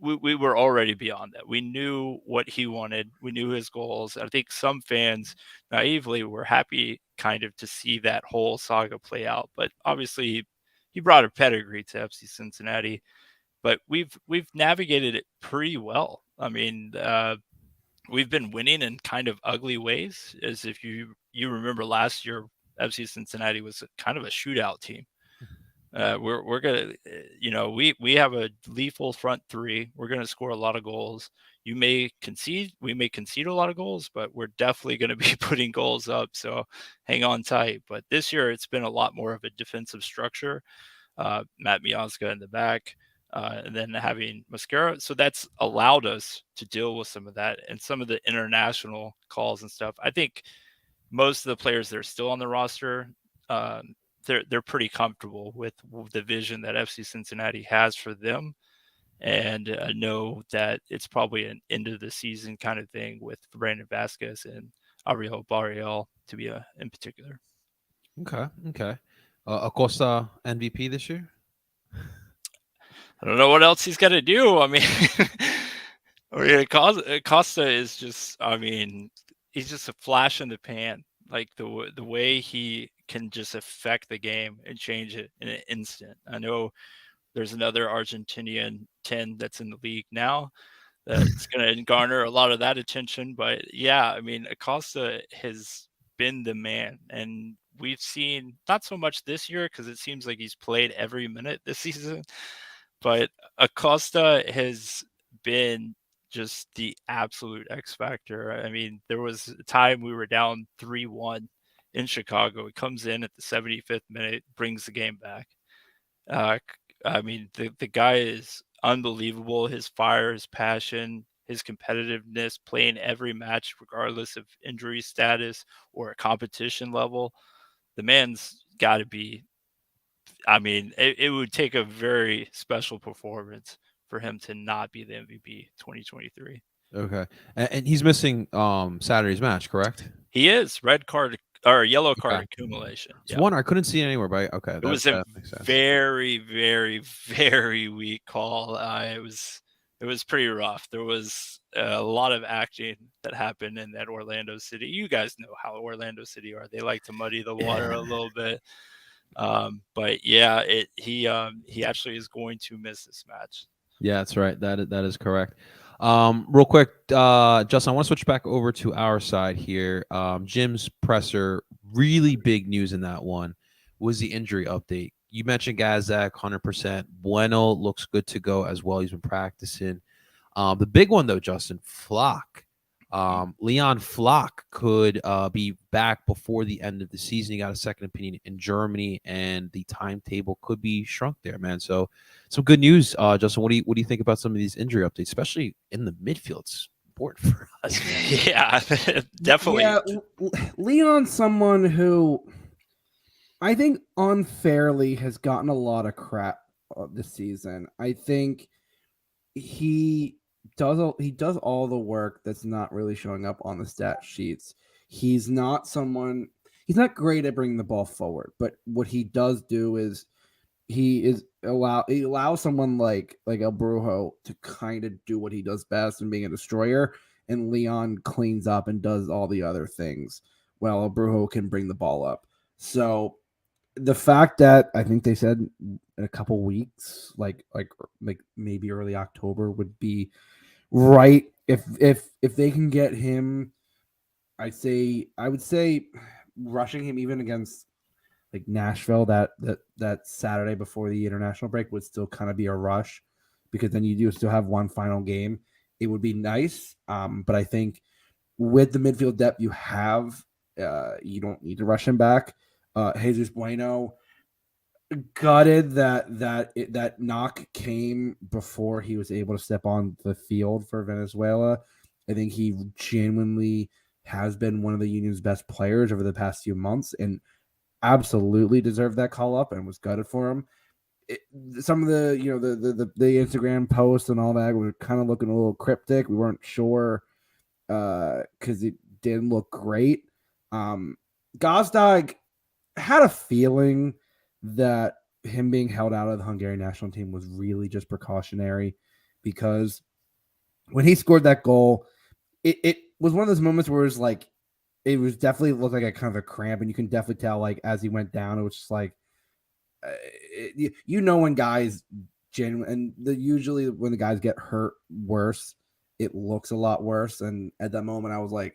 we were already beyond that. We knew what he wanted. We knew his goals. I think some fans naively were happy kind of to see that whole saga play out. But obviously he brought a pedigree to FC Cincinnati, but we've navigated it pretty well. I mean, we've been winning in kind of ugly ways. As if you remember last year, FC Cincinnati was kind of a shootout team. We're gonna, we have a lethal front three. We're gonna score a lot of goals. We may concede a lot of goals, but we're definitely gonna be putting goals up. So hang on tight. But this year it's been a lot more of a defensive structure. Matt Miazga in the back, and then having Mascara. So that's allowed us to deal with some of that and some of the international calls and stuff. I think most of the players that are still on the roster, they're pretty comfortable with the vision that FC Cincinnati has for them, and know that it's probably an end of the season kind of thing with Brandon Vasquez and Ariel Barriel to be in particular. Okay. Okay. Acosta MVP this year. I don't know what else he's got to do. I mean, Costa is just, I mean, he's just a flash in the pan. Like the way he can just affect the game and change it in an instant. I know there's another Argentinian 10 that's in the league now that's going to garner a lot of that attention. But yeah, I mean, Acosta has been the man. And we've seen not so much this year because it seems like he's played every minute this season. But Acosta has been just the absolute X factor. I mean, there was a time we were down 3-1 in Chicago. He comes in at the 75th minute, brings the game back. I mean, the guy is unbelievable. His fire, his passion, his competitiveness, playing every match regardless of injury status or a competition level. The man's got to be. I mean, it would take a very special performance for him to not be the MVP 2023. Okay, and he's missing Saturday's match, correct? He is red card or yellow card Okay. accumulation. It's Yeah. one I couldn't see it anywhere, but okay, It was a that makes sense. very, very, very weak call. It was pretty rough. There was a lot of acting that happened in that Orlando City. You guys know how Orlando City are. They like to muddy the water a little bit. But yeah, he actually is going to miss this match. Yeah, that's right. That is correct. Real quick, Justin, I want to switch back over to our side here. Jim's presser, really big news in that one was the injury update. You mentioned Gazak, 100%. Bueno looks good to go as well. He's been practicing. The big one, though, Justin, Flock. Leon Flock could be back before the end of the season. He got a second opinion in Germany, and the timetable could be shrunk there, man. So, some good news, Justin. What do you think about some of these injury updates, especially in the midfield? It's important for us. Yeah, definitely. Yeah, Leon's someone who I think unfairly has gotten a lot of crap this season. I think he does all the work that's not really showing up on the stat sheets. He's not great at bringing the ball forward, but what he does do is he allows someone like El Brujo to kind of do what he does best in being a destroyer, and Leon cleans up and does all the other things while El Brujo can bring the ball up. So the fact that I think they said in a couple weeks, like maybe early October would be right. If they can get him, I would say rushing him even against like Nashville that Saturday before the international break would still kind of be a rush, because then you do still have one final game. It would be nice, but I think with the midfield depth you have, you don't need to rush him back. Jesus Bueno, gutted that knock came before he was able to step on the field for Venezuela. I think he genuinely has been one of the Union's best players over the past few months, and absolutely deserved that call up, and was gutted for him. Some of the the Instagram posts and all that were kind of looking a little cryptic. We weren't sure because it didn't look great. Gazdag had a feeling that him being held out of the Hungarian national team was really just precautionary, because when he scored that goal, it was one of those moments where it was like, it was definitely looked like a kind of a cramp, and you can definitely tell, like, as he went down, it was just like, when guys genuine, and usually when the guys get hurt worse, it looks a lot worse. And at that moment, I was like,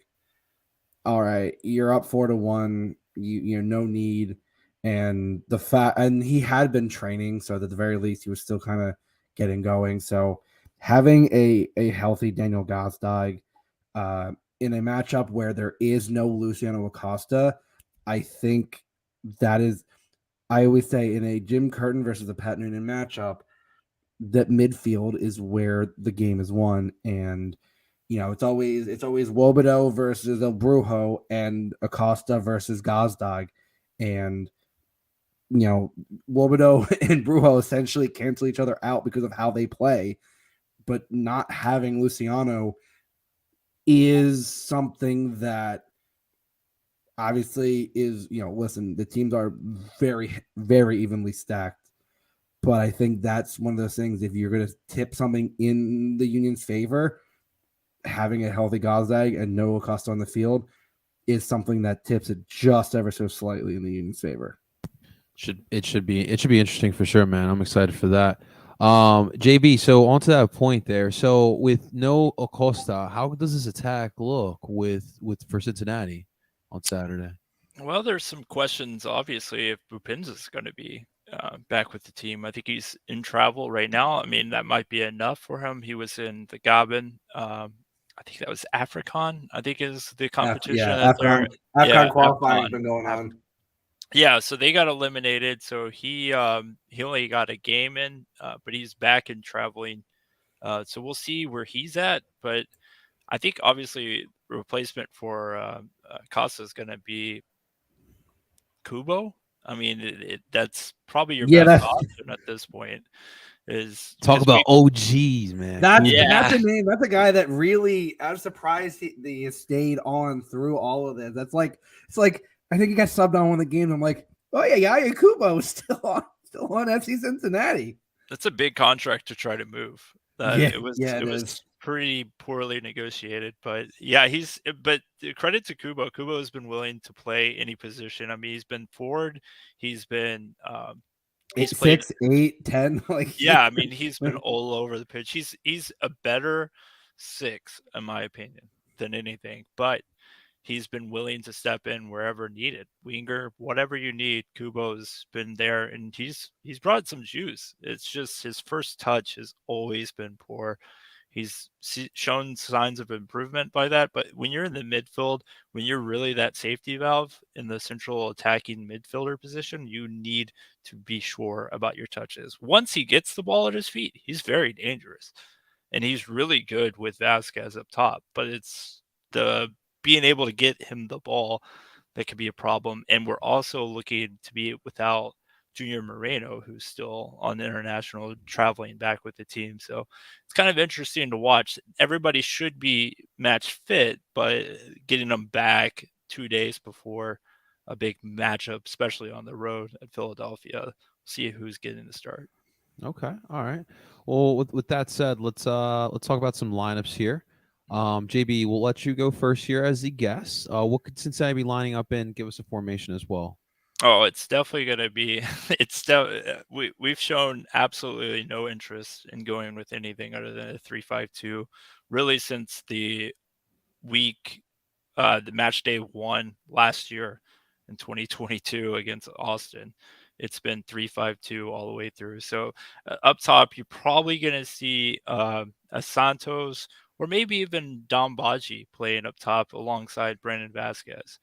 all right, you're up 4-1. You no need. And and he had been training, so at the very least, he was still kind of getting going. So having a healthy Daniel Gazdag in a matchup where there is no Luciano Acosta, I think that is, I always say, in a Jim Curtin versus a Pat Noonan matchup, that midfield is where the game is won. And it's always Wobodo versus El Brujo, and Acosta versus Gazdag, and Wobodo and Brujo essentially cancel each other out because of how they play. But not having Luciano is something that obviously is, listen, the teams are very, very evenly stacked. But I think that's one of those things, if you're going to tip something in the Union's favor, having a healthy Gazdag and no Acosta on the field is something that tips it just ever so slightly in the Union's favor. It should be interesting for sure, man. I'm excited for that. JB, so on to that point there. So with no Acosta, how does this attack look for Cincinnati on Saturday? Well, there's some questions, obviously, if Bupinza is going to be back with the team. I think he's in travel right now. I mean, that might be enough for him. He was in the Gabon. I think that was African, I think is the competition. African qualifying has been going on. Yeah, so they got eliminated. So he only got a game in, but he's back and traveling. So we'll see where he's at. But I think obviously replacement for Costa is going to be Kubo. I mean, that's probably your best option at this point. Talk 'cause about OGs, man. That's Kubo. that's a name. That's a guy that really. I'm surprised he stayed on through all of this. It's like I think he got subbed on one of the games. I'm like, oh yeah, Yaya Kubo is still on FC Cincinnati. that's a big contract to try to move. Yeah, It was yeah, it it was is. pretty poorly negotiated, but yeah, but credit to Kubo. Kubo has been willing to play any position. I mean, he's been forward, he's been he's played 6, 8, 10. Like yeah, I mean, he's been all over the pitch. He's a better 6 in my opinion than anything, but he's been willing to step in wherever needed. Winger, whatever you need, Kubo's been there and he's brought some juice. It's just his first touch has always been poor. He's shown signs of improvement by that, but when you're in the midfield, when you're really that safety valve in the central attacking midfielder position, you need to be sure about your touches. Once he gets the ball at his feet, he's very dangerous. And he's really good with Vasquez up top, but it's the being able to get him the ball that could be a problem. And we're also looking to be without Junior Moreno, who's still on international traveling back with the team. So it's kind of interesting to watch. Everybody should be match fit, but getting them back 2 days before a big matchup, especially on the road at Philadelphia, see who's getting the start. Okay. All right. Well, with that said, let's talk about some lineups here. JB, we'll let you go first here as the guest. What could Cincinnati be lining up in? Give us a formation as well. Oh, it's definitely going to be. We've shown absolutely no interest in going with anything other than a 3-5-2, really since the match day 1 last year in 2022 against Austin. It's been 3-5-2 all the way through. So up top, you're probably going to see a Santos or maybe even Dom Baji playing up top alongside Brandon Vasquez,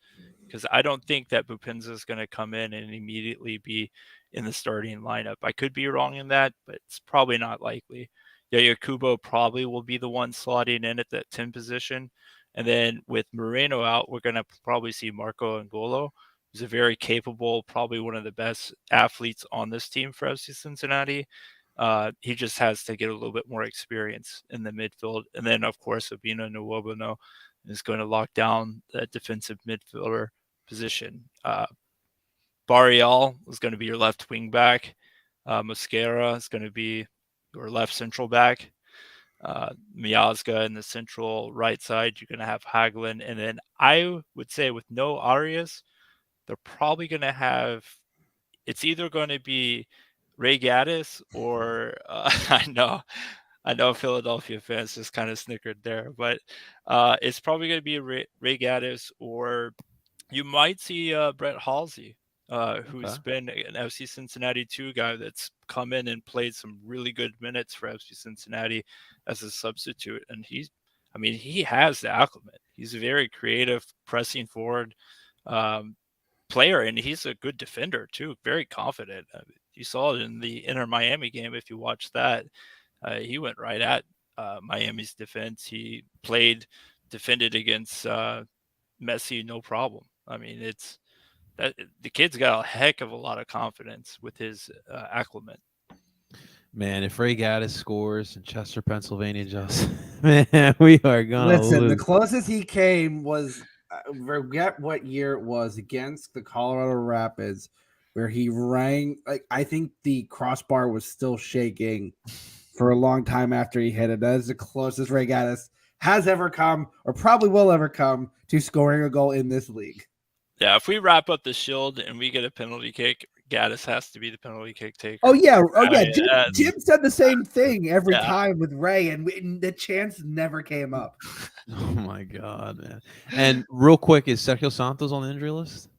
because I don't think that Bupinza is going to come in and immediately be in the starting lineup. I could be wrong in that, but it's probably not likely. Yaya Kubo probably will be the one slotting in at that 10 position. And then with Moreno out, we're going to probably see Marco Angolo, who's a very capable, probably one of the best athletes on this team for FC Cincinnati. He just has to get a little bit more experience in the midfield. And then, of course, Sabina Nwobono is going to lock down that defensive midfielder position. Barrial is going to be your left wing back. Mosquera is going to be your left central back. Miazga in the central right side. You're going to have Hagelin. And then I would say with no Arias, they're probably going to have, it's either going to be Ray Gaddis or I know Philadelphia fans just kind of snickered there, but it's probably going to be Ray Gaddis, or you might see Brett Halsey, who's been an FC Cincinnati 2 guy that's come in and played some really good minutes for FC Cincinnati as a substitute. And he has the acclimate. He's a very creative, pressing forward player, and he's a good defender too, very confident. You saw it in the Inter Miami game. If you watch that, he went right at Miami's defense. He defended against Messi, no problem. I mean, it's that the kid's got a heck of a lot of confidence with his acclimate. Man, if Ray Gaddis scores in Chester, Pennsylvania, just man, we are gonna Listen, lose. the closest he came was forget what year it was, against the Colorado Rapids, where he rang. Like, I think the crossbar was still shaking for a long time after he hit it. That is the closest Ray Gaddis has ever come, or probably will ever come, to scoring a goal in this league. Yeah, if we wrap up the Shield and we get a penalty kick, Gaddis has to be the penalty kick taker. Oh yeah. Jim said the same thing every Yeah. time with Ray, and the chance never came up. Oh my god, man! And real quick, is Sergio Santos on the injury list?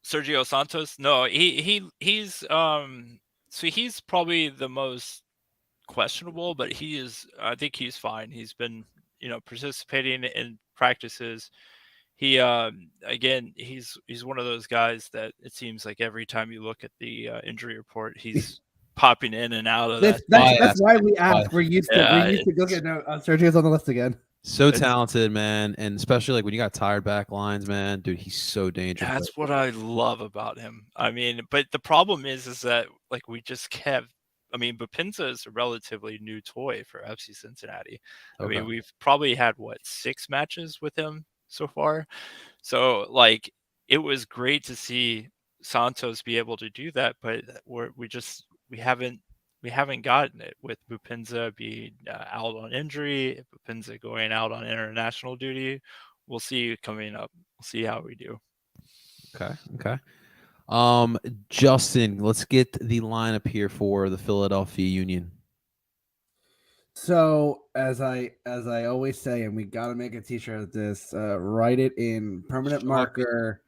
Sergio Santos? No, he's so he's probably the most questionable, but I think he's fine. He's been, participating in practices. He again, he's one of those guys that it seems like every time you look at the injury report, he's popping in and out of that. That's why we asked. We're used to look at Sergio's on the list again. So talented, man, and especially like when you got tired back lines, man, dude, he's so dangerous. That's what I love about him. I mean, but the problem is that like we just have I mean, Bapinza is a relatively new toy for FC Cincinnati. I Okay. mean, we've probably had, 6 matches with him so far? So, like, it was great to see Santos be able to do that, but we haven't gotten it with Bupinza being out on injury, Bupinza going out on international duty. We'll see coming up. We'll see how we do. Okay. Justin, let's get the lineup here for the Philadelphia Union. So as I always say, and we got to make a T-shirt of this. Write it in permanent Sharpie. marker.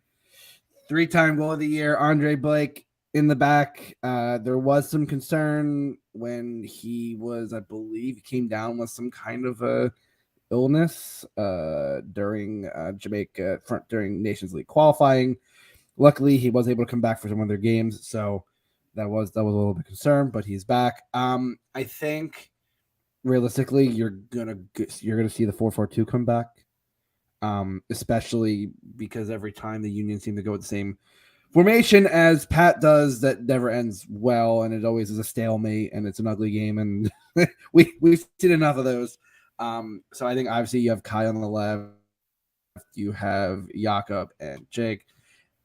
3-time goal of the year, Andre Blake in the back. There was some concern when he was, I believe, he came down with some kind of a illness during Jamaica during Nations League qualifying. Luckily, he was able to come back for some of their games, so that was a little bit concerned, but he's back. I think realistically, you're gonna see the 4-4-2 come back, especially because every time the Union seem to go with the same formation as Pat does, that never ends well, and it always is a stalemate, and it's an ugly game, and we've seen enough of those. So I think obviously you have Kai on the left, you have Jakob and Jake.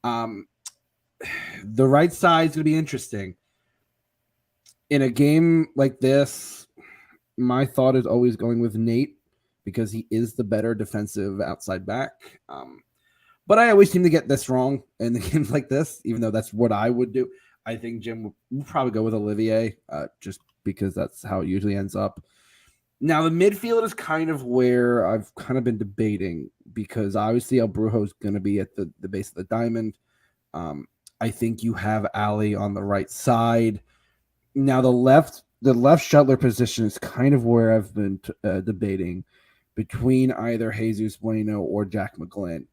The right side is going to be interesting. In a game like this, my thought is always going with Nate because he is the better defensive outside back. But I always seem to get this wrong in the games like this, even though that's what I would do. I think Jim would probably go with Olivier just because that's how it usually ends up. Now, the midfield is kind of where I've kind of been debating because obviously El Brujo is going to be at the base of the diamond. I think you have Ali on the right side. Now, the left shuttler position is kind of where I've been debating between either Jesus Bueno or Jack McGlynn.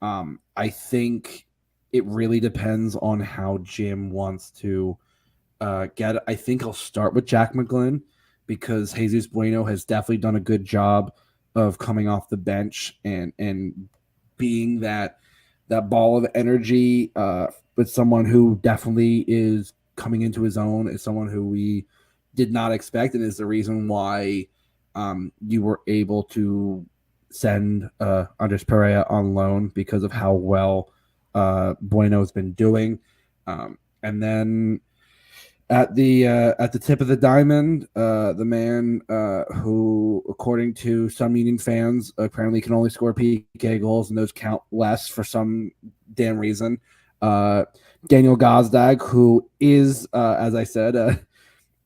I think it really depends on how Jim wants to get it. I think I'll start with Jack McGlynn because Jesus Bueno has definitely done a good job of coming off the bench and being that ball of energy with someone who definitely is coming into his own, is someone who we did not expect, and is the reason why you were able to send Andres Pereira on loan because of how well Bueno's been doing. And then at the tip of the diamond, the man who, according to some Union fans, apparently can only score PK goals and those count less for some damn reason. Daniel Gazdag, who is, as I said,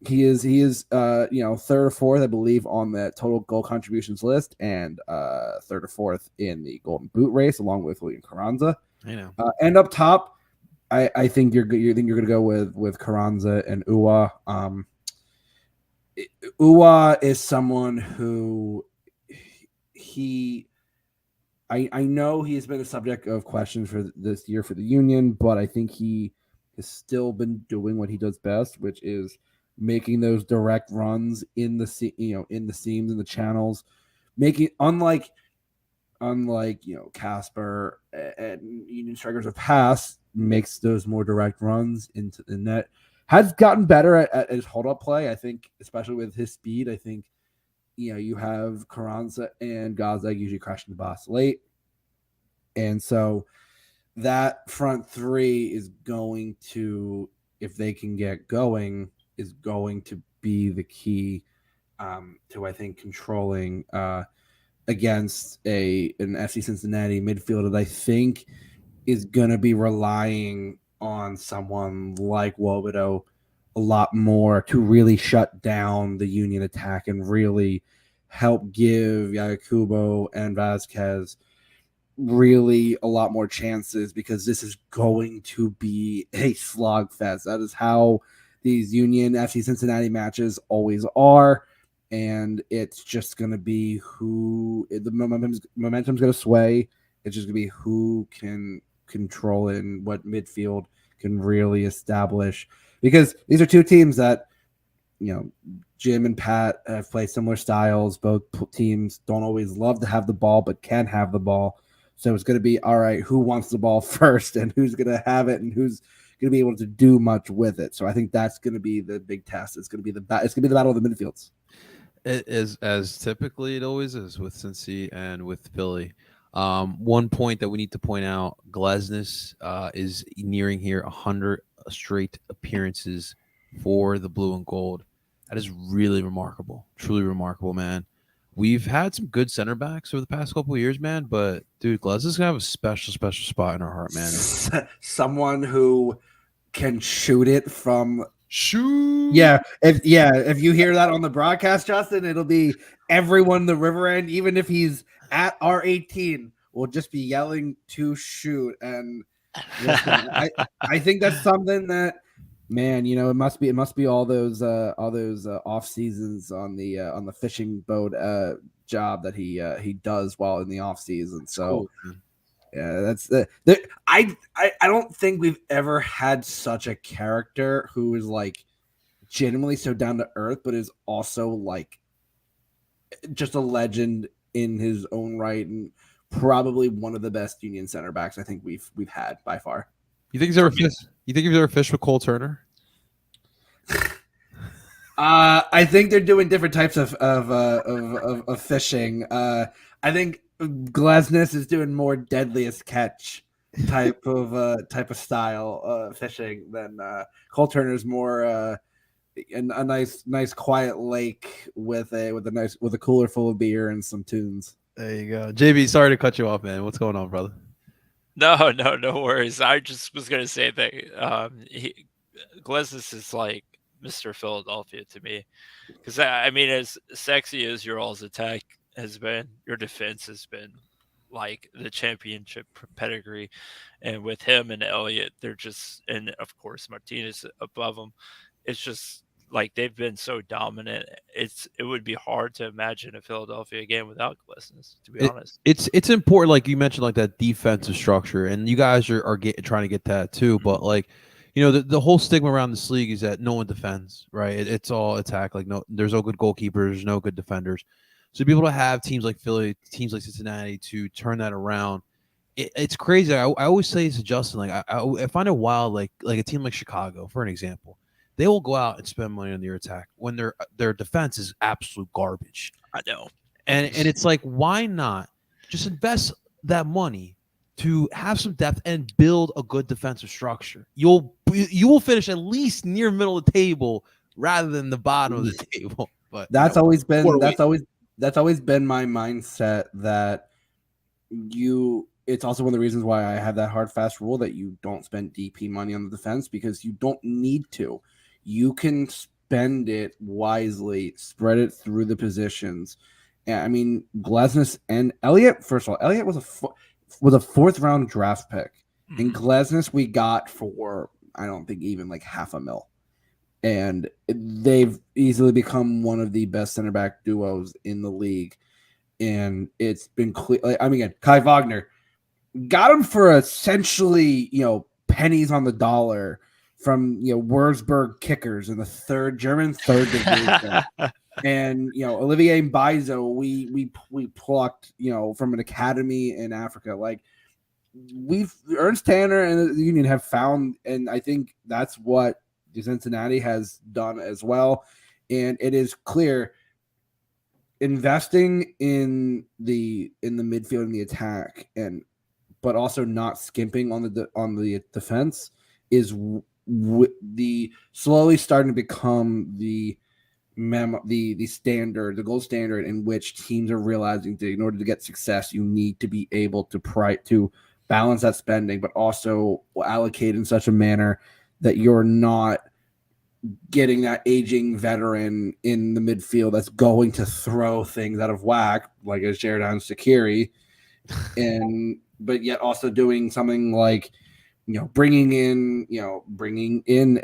he is third or fourth, I believe, on the total goal contributions list, and third or fourth in the Golden Boot race, along with William Carranza. I know. And up top, I think you're going to go with Carranza and Uwa. Uwa is someone who I know he's been a subject of questions for this year for the Union, but I think he has still been doing what he does best, which is making those direct runs in the seams and the channels, making unlike Casper and Union strikers of past, makes those more direct runs into the net. Has gotten better at his hold up play, I think, especially with his speed. I think you have Carranza and Gazdag usually crashing the box late, and so that front three is going to, if they can get going, is going to be the key to, I think, controlling against an FC Cincinnati midfield that I think is going to be relying on someone like Wobodo a lot more to really shut down the Union attack and really help give Yakubo and Vasquez really a lot more chances, because this is going to be a slogfest. That is how these Union FC Cincinnati matches always are, and it's just going to be who the momentum's going to sway. It's just going to be who can control it and what midfield can really establish, because these are two teams that Jim and Pat have played similar styles. Both teams don't always love to have the ball, but can have the ball. So it's going to be, all right, who wants the ball first and who's going to have it and who's going to be able to do much with it. So I think that's going to be the big test. It's going to be the battle of the midfields. It is, as typically it always is with Cincy and with Philly. One point that we need to point out: Glesnes is nearing here 100 straight appearances for the blue and gold. That is really remarkable, truly remarkable, man. We've had some good center backs over the past couple of years, man. But dude, Glesnes is gonna have a special spot in our heart, man. Someone who can shoot it from. Shoot. If you hear that on the broadcast, Justin, it'll be everyone in the river end, even if he's at R18, will just be yelling to shoot. And listen, I think that's something that, man, it must be all those off seasons on the fishing boat job that he does while in the off season. So cool. Yeah, that's I don't think we've ever had such a character who is like genuinely so down to earth, but is also like just a legend in his own right, and probably one of the best Union center backs I think we've had by far. You think he's ever fished? You think he's ever fished with Cole Turner? I think they're doing different types of fishing. I think Glesnes is doing more deadliest catch type of style fishing than Cole Turner's more a nice quiet lake with a cooler full of beer and some tunes. There you go, JB. Sorry to cut you off, man. What's going on, brother? No worries. I just was gonna say that Glesnes is like Mr. Philadelphia to me, because I mean, as sexy as your all's attack has been, your defense has been like the championship pedigree, and with him and Elliott, they're just, and of course Martinez above them, it's just like they've been so dominant. It would be hard to imagine a Philadelphia game without Glesnes, to be honest. It's important, like you mentioned, like that defensive structure, and you guys are trying to get that too. But like, the whole stigma around this league is that no one defends, right? It's all attack. Like there's no good goalkeepers, there's no good defenders. So to be able to have teams like Philly, teams like Cincinnati to turn that around, it's crazy. I always say to Justin, like I find it wild, like a team like Chicago, for an example, they will go out and spend money on their attack when their defense is absolute garbage. I know, and it's like, why not just invest that money to have some depth and build a good defensive structure? You will finish at least near middle of the table rather than the bottom of the table. But that's always been my mindset, that it's also one of the reasons why I have that hard fast rule that you don't spend DP money on the defense, because you don't need to. You can spend it wisely, spread it through the positions. And I mean, Glesnes and Elliott, first of all, Elliott was a fourth round draft pick, and Glesnes we got for, I don't think, even like $500,000. And they've easily become one of the best center back duos in the league. And it's been clear. Again, Kai Wagner got him for essentially, pennies on the dollar from, Wurzburg Kickers in the German third division. And, Olivier Mbaizo, we plucked, from an academy in Africa. Like, Ernst Tanner and the Union have found, and I think that's what Cincinnati has done as well. And it is clear, investing in the midfield and the attack, but also not skimping on the defense is the slowly starting to become the standard, the gold standard, in which teams are realizing that in order to get success, you need to be able to balance that spending, but also allocate in such a manner that you're not getting that aging veteran in the midfield that's going to throw things out of whack, like a Sheridan Sakiri, but yet also doing something like, bringing in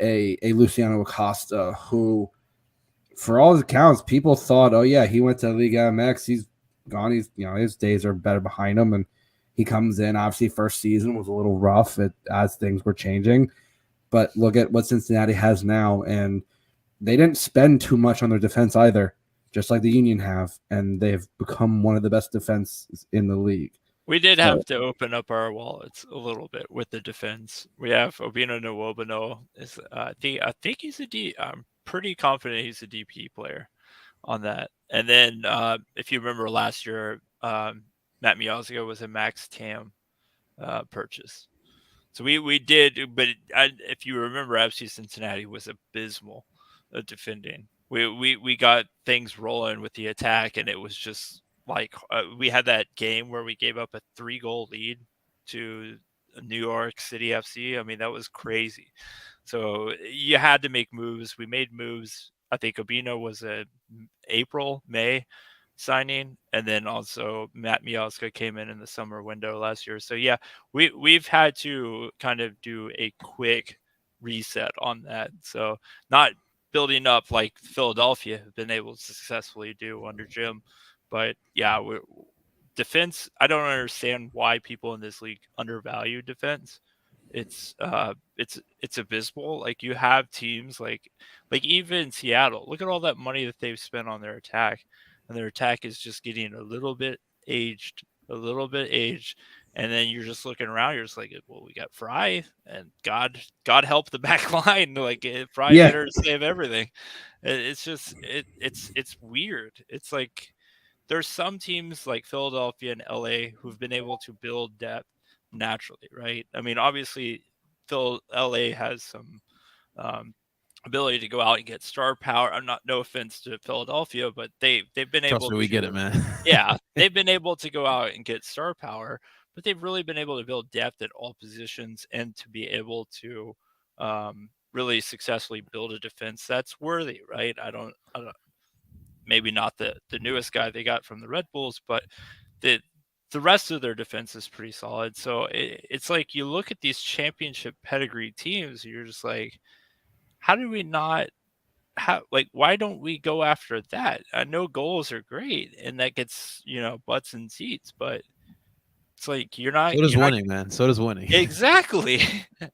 a Luciano Acosta, who, for all accounts, people thought, oh yeah, he went to Liga MX, he's gone, his days are better behind him, and he comes in. Obviously, first season was a little rough as things were changing. But look at what Cincinnati has now, and they didn't spend too much on their defense either, just like the Union have, and they've become one of the best defenses in the league. We did So- have to open up our wallets a little bit with the defense. We have Obina Nwobano. I think he's a D. I'm pretty confident he's a DP player on that. And then if you remember last year, Matt Miazga was a Max Tam purchase. So we did, but if you remember, FC Cincinnati was abysmal at defending. We got things rolling with the attack, and it was just like we had that game where we gave up a 3-goal lead to New York City FC. I mean, that was crazy. So you had to make moves. We made moves. I think Obino was a May signing, and then also Matt Miazga came in the summer window last year. So yeah, we've had to kind of do a quick reset on that. So not building up like Philadelphia have been able to successfully do under Jim, but yeah, defense. I don't understand why people in this league undervalue defense. It's abysmal. Like you have teams like even Seattle. Look at all that money that they've spent on their attack, and their attack is just getting a little bit aged, and then you're just looking around. You're just like, well, we got Fry, and God help the back line. Like Fry's Yeah. there to save everything. It's just it's weird. It's like there's some teams like Philadelphia and LA who've been able to build depth naturally, right? I mean, obviously, LA has some ability to go out and get star power. I'm not, no offense to Philadelphia, but they've been Trust able me, we to, get it, man. yeah, they've been able to go out and get star power, but they've really been able to build depth at all positions and to be able to really successfully build a defense that's worthy, right? I don't maybe not the newest guy they got from the Red Bulls, but the rest of their defense is pretty solid. So it's like you look at these championship pedigree teams, you're just like, how do we not why don't we go after that? I know goals are great and that gets, butts and seats, but it's like So does winning, man. So does winning. Exactly.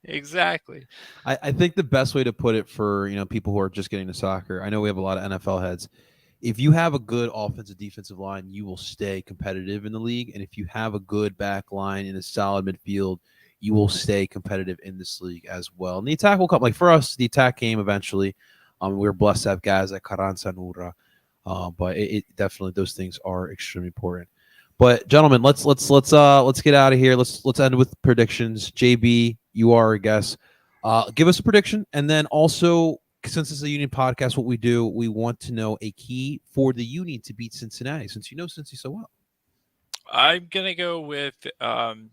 Exactly. I think the best way to put it for people who are just getting to soccer, I know we have a lot of NFL heads. If you have a good offensive defensive line, you will stay competitive in the league. And if you have a good back line in a solid midfield, you will stay competitive in this league as well. And the attack will come. Like for us, the attack came eventually. We're blessed to have guys like Carranza Nura. But it definitely, those things are extremely important. But gentlemen, let's get out of here. Let's end with predictions. JB, you are a guest. Give us a prediction, and then also, since this is a Union podcast, what we do, we want to know a key for the Union to beat Cincinnati, since you know Cincy so well. I'm gonna go with I'm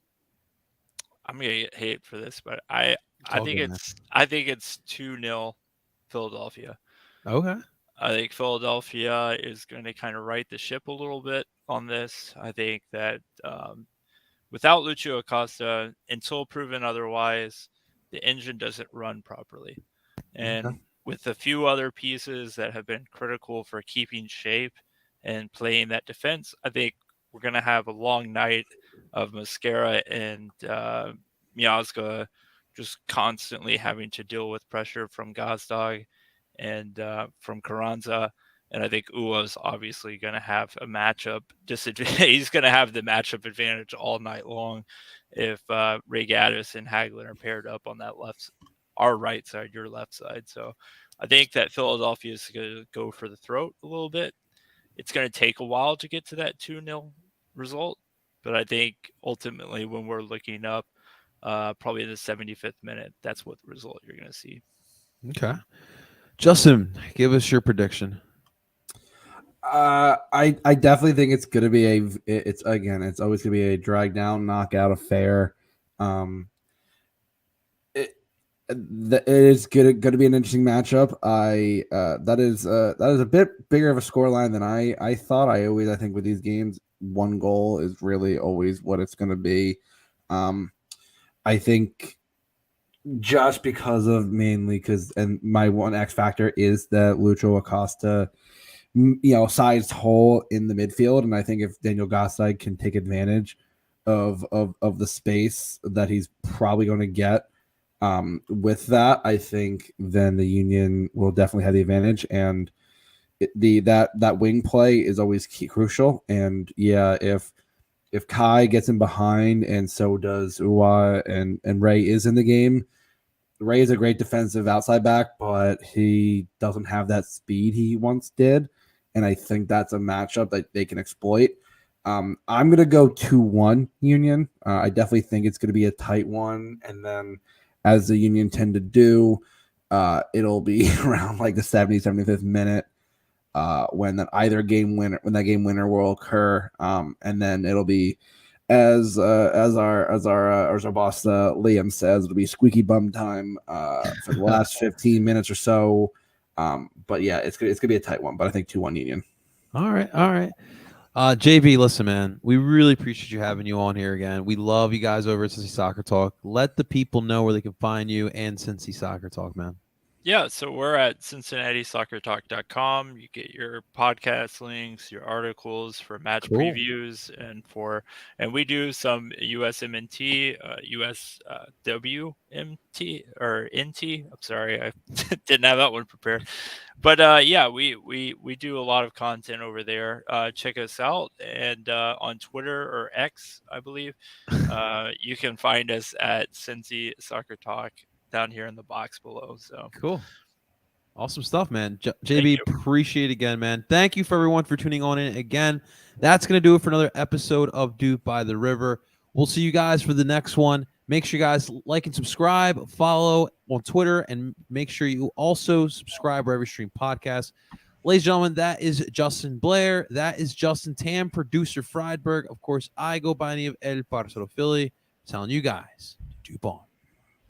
gonna get hate for this, but I think it's 2-0 Philadelphia. Okay. I think Philadelphia is going to kind of right the ship a little bit on this. I think that without Lucio Acosta, until proven otherwise, the engine doesn't run properly. And with a few other pieces that have been critical for keeping shape and playing that defense, I think we're going to have a long night of Mascara and Miazga just constantly having to deal with pressure from Gazdag and from Carranza. And I think Uwa's obviously going to have a matchup disadvantage. He's going to have the matchup advantage all night long if Ray Gaddis and Hagler are paired up on that our right side, your left side. So I think that Philadelphia is going to go for the throat a little bit. It's going to take a while to get to that 2-0 result. But I think ultimately when we're looking up probably in the 75th minute, that's what the result you're going to see. Okay. Justin, give us your prediction. I definitely think it's gonna be it's always gonna be a drag down knockout affair. It is gonna be an interesting matchup. That is a bit bigger of a scoreline than I thought. I think with these games, one goal is really always what it's gonna be. I think just because of and my one X factor is that Lucho Acosta sized hole in the midfield, and I think if Daniel Gasside can take advantage of the space that he's probably going to get with that, I think then the Union will definitely have the advantage, and that wing play is always crucial. And yeah, if if Kai gets in behind and so does Uwa and Ray is in the game, Ray is a great defensive outside back, but he doesn't have that speed he once did. And I think that's a matchup that they can exploit. I'm going to go 2-1 Union. I definitely think it's going to be a tight one. And then as the Union tend to do, it'll be around like the 70th, 75th minute when that game winner will occur. And then it'll be as our boss Liam says, it'll be squeaky bum time for the last 15 minutes or so. But yeah, it's gonna be a tight one. But I think 2-1 Union. All right. JB, listen, man, we really appreciate you having you on here again. We love you guys over at Cincy Soccer Talk. Let the people know where they can find you and Cincy Soccer Talk, man. Yeah, so we're at CincinnatiSoccerTalk.com. You get your podcast links, your articles for match Cool. previews, and we do some USMNT, WMT or NT. I'm sorry, I didn't have that one prepared. But yeah, we do a lot of content over there. Check us out, and on Twitter or X, I believe, you can find us at Cincy Soccer Talk down here in the box below. So cool. Awesome stuff, man. JB, appreciate it again, man. Thank you for everyone for tuning on in again. That's going to do it for another episode of DOOP by the River. We'll see you guys for the next one. Make sure you guys like and subscribe, follow on Twitter, and make sure you also subscribe wherever you stream podcasts. Ladies and gentlemen, that is Justin Blair. That is Justin Tam, producer Friedberg. Of course, I go by the name of El Parcero Philly, telling you guys to DOOP on.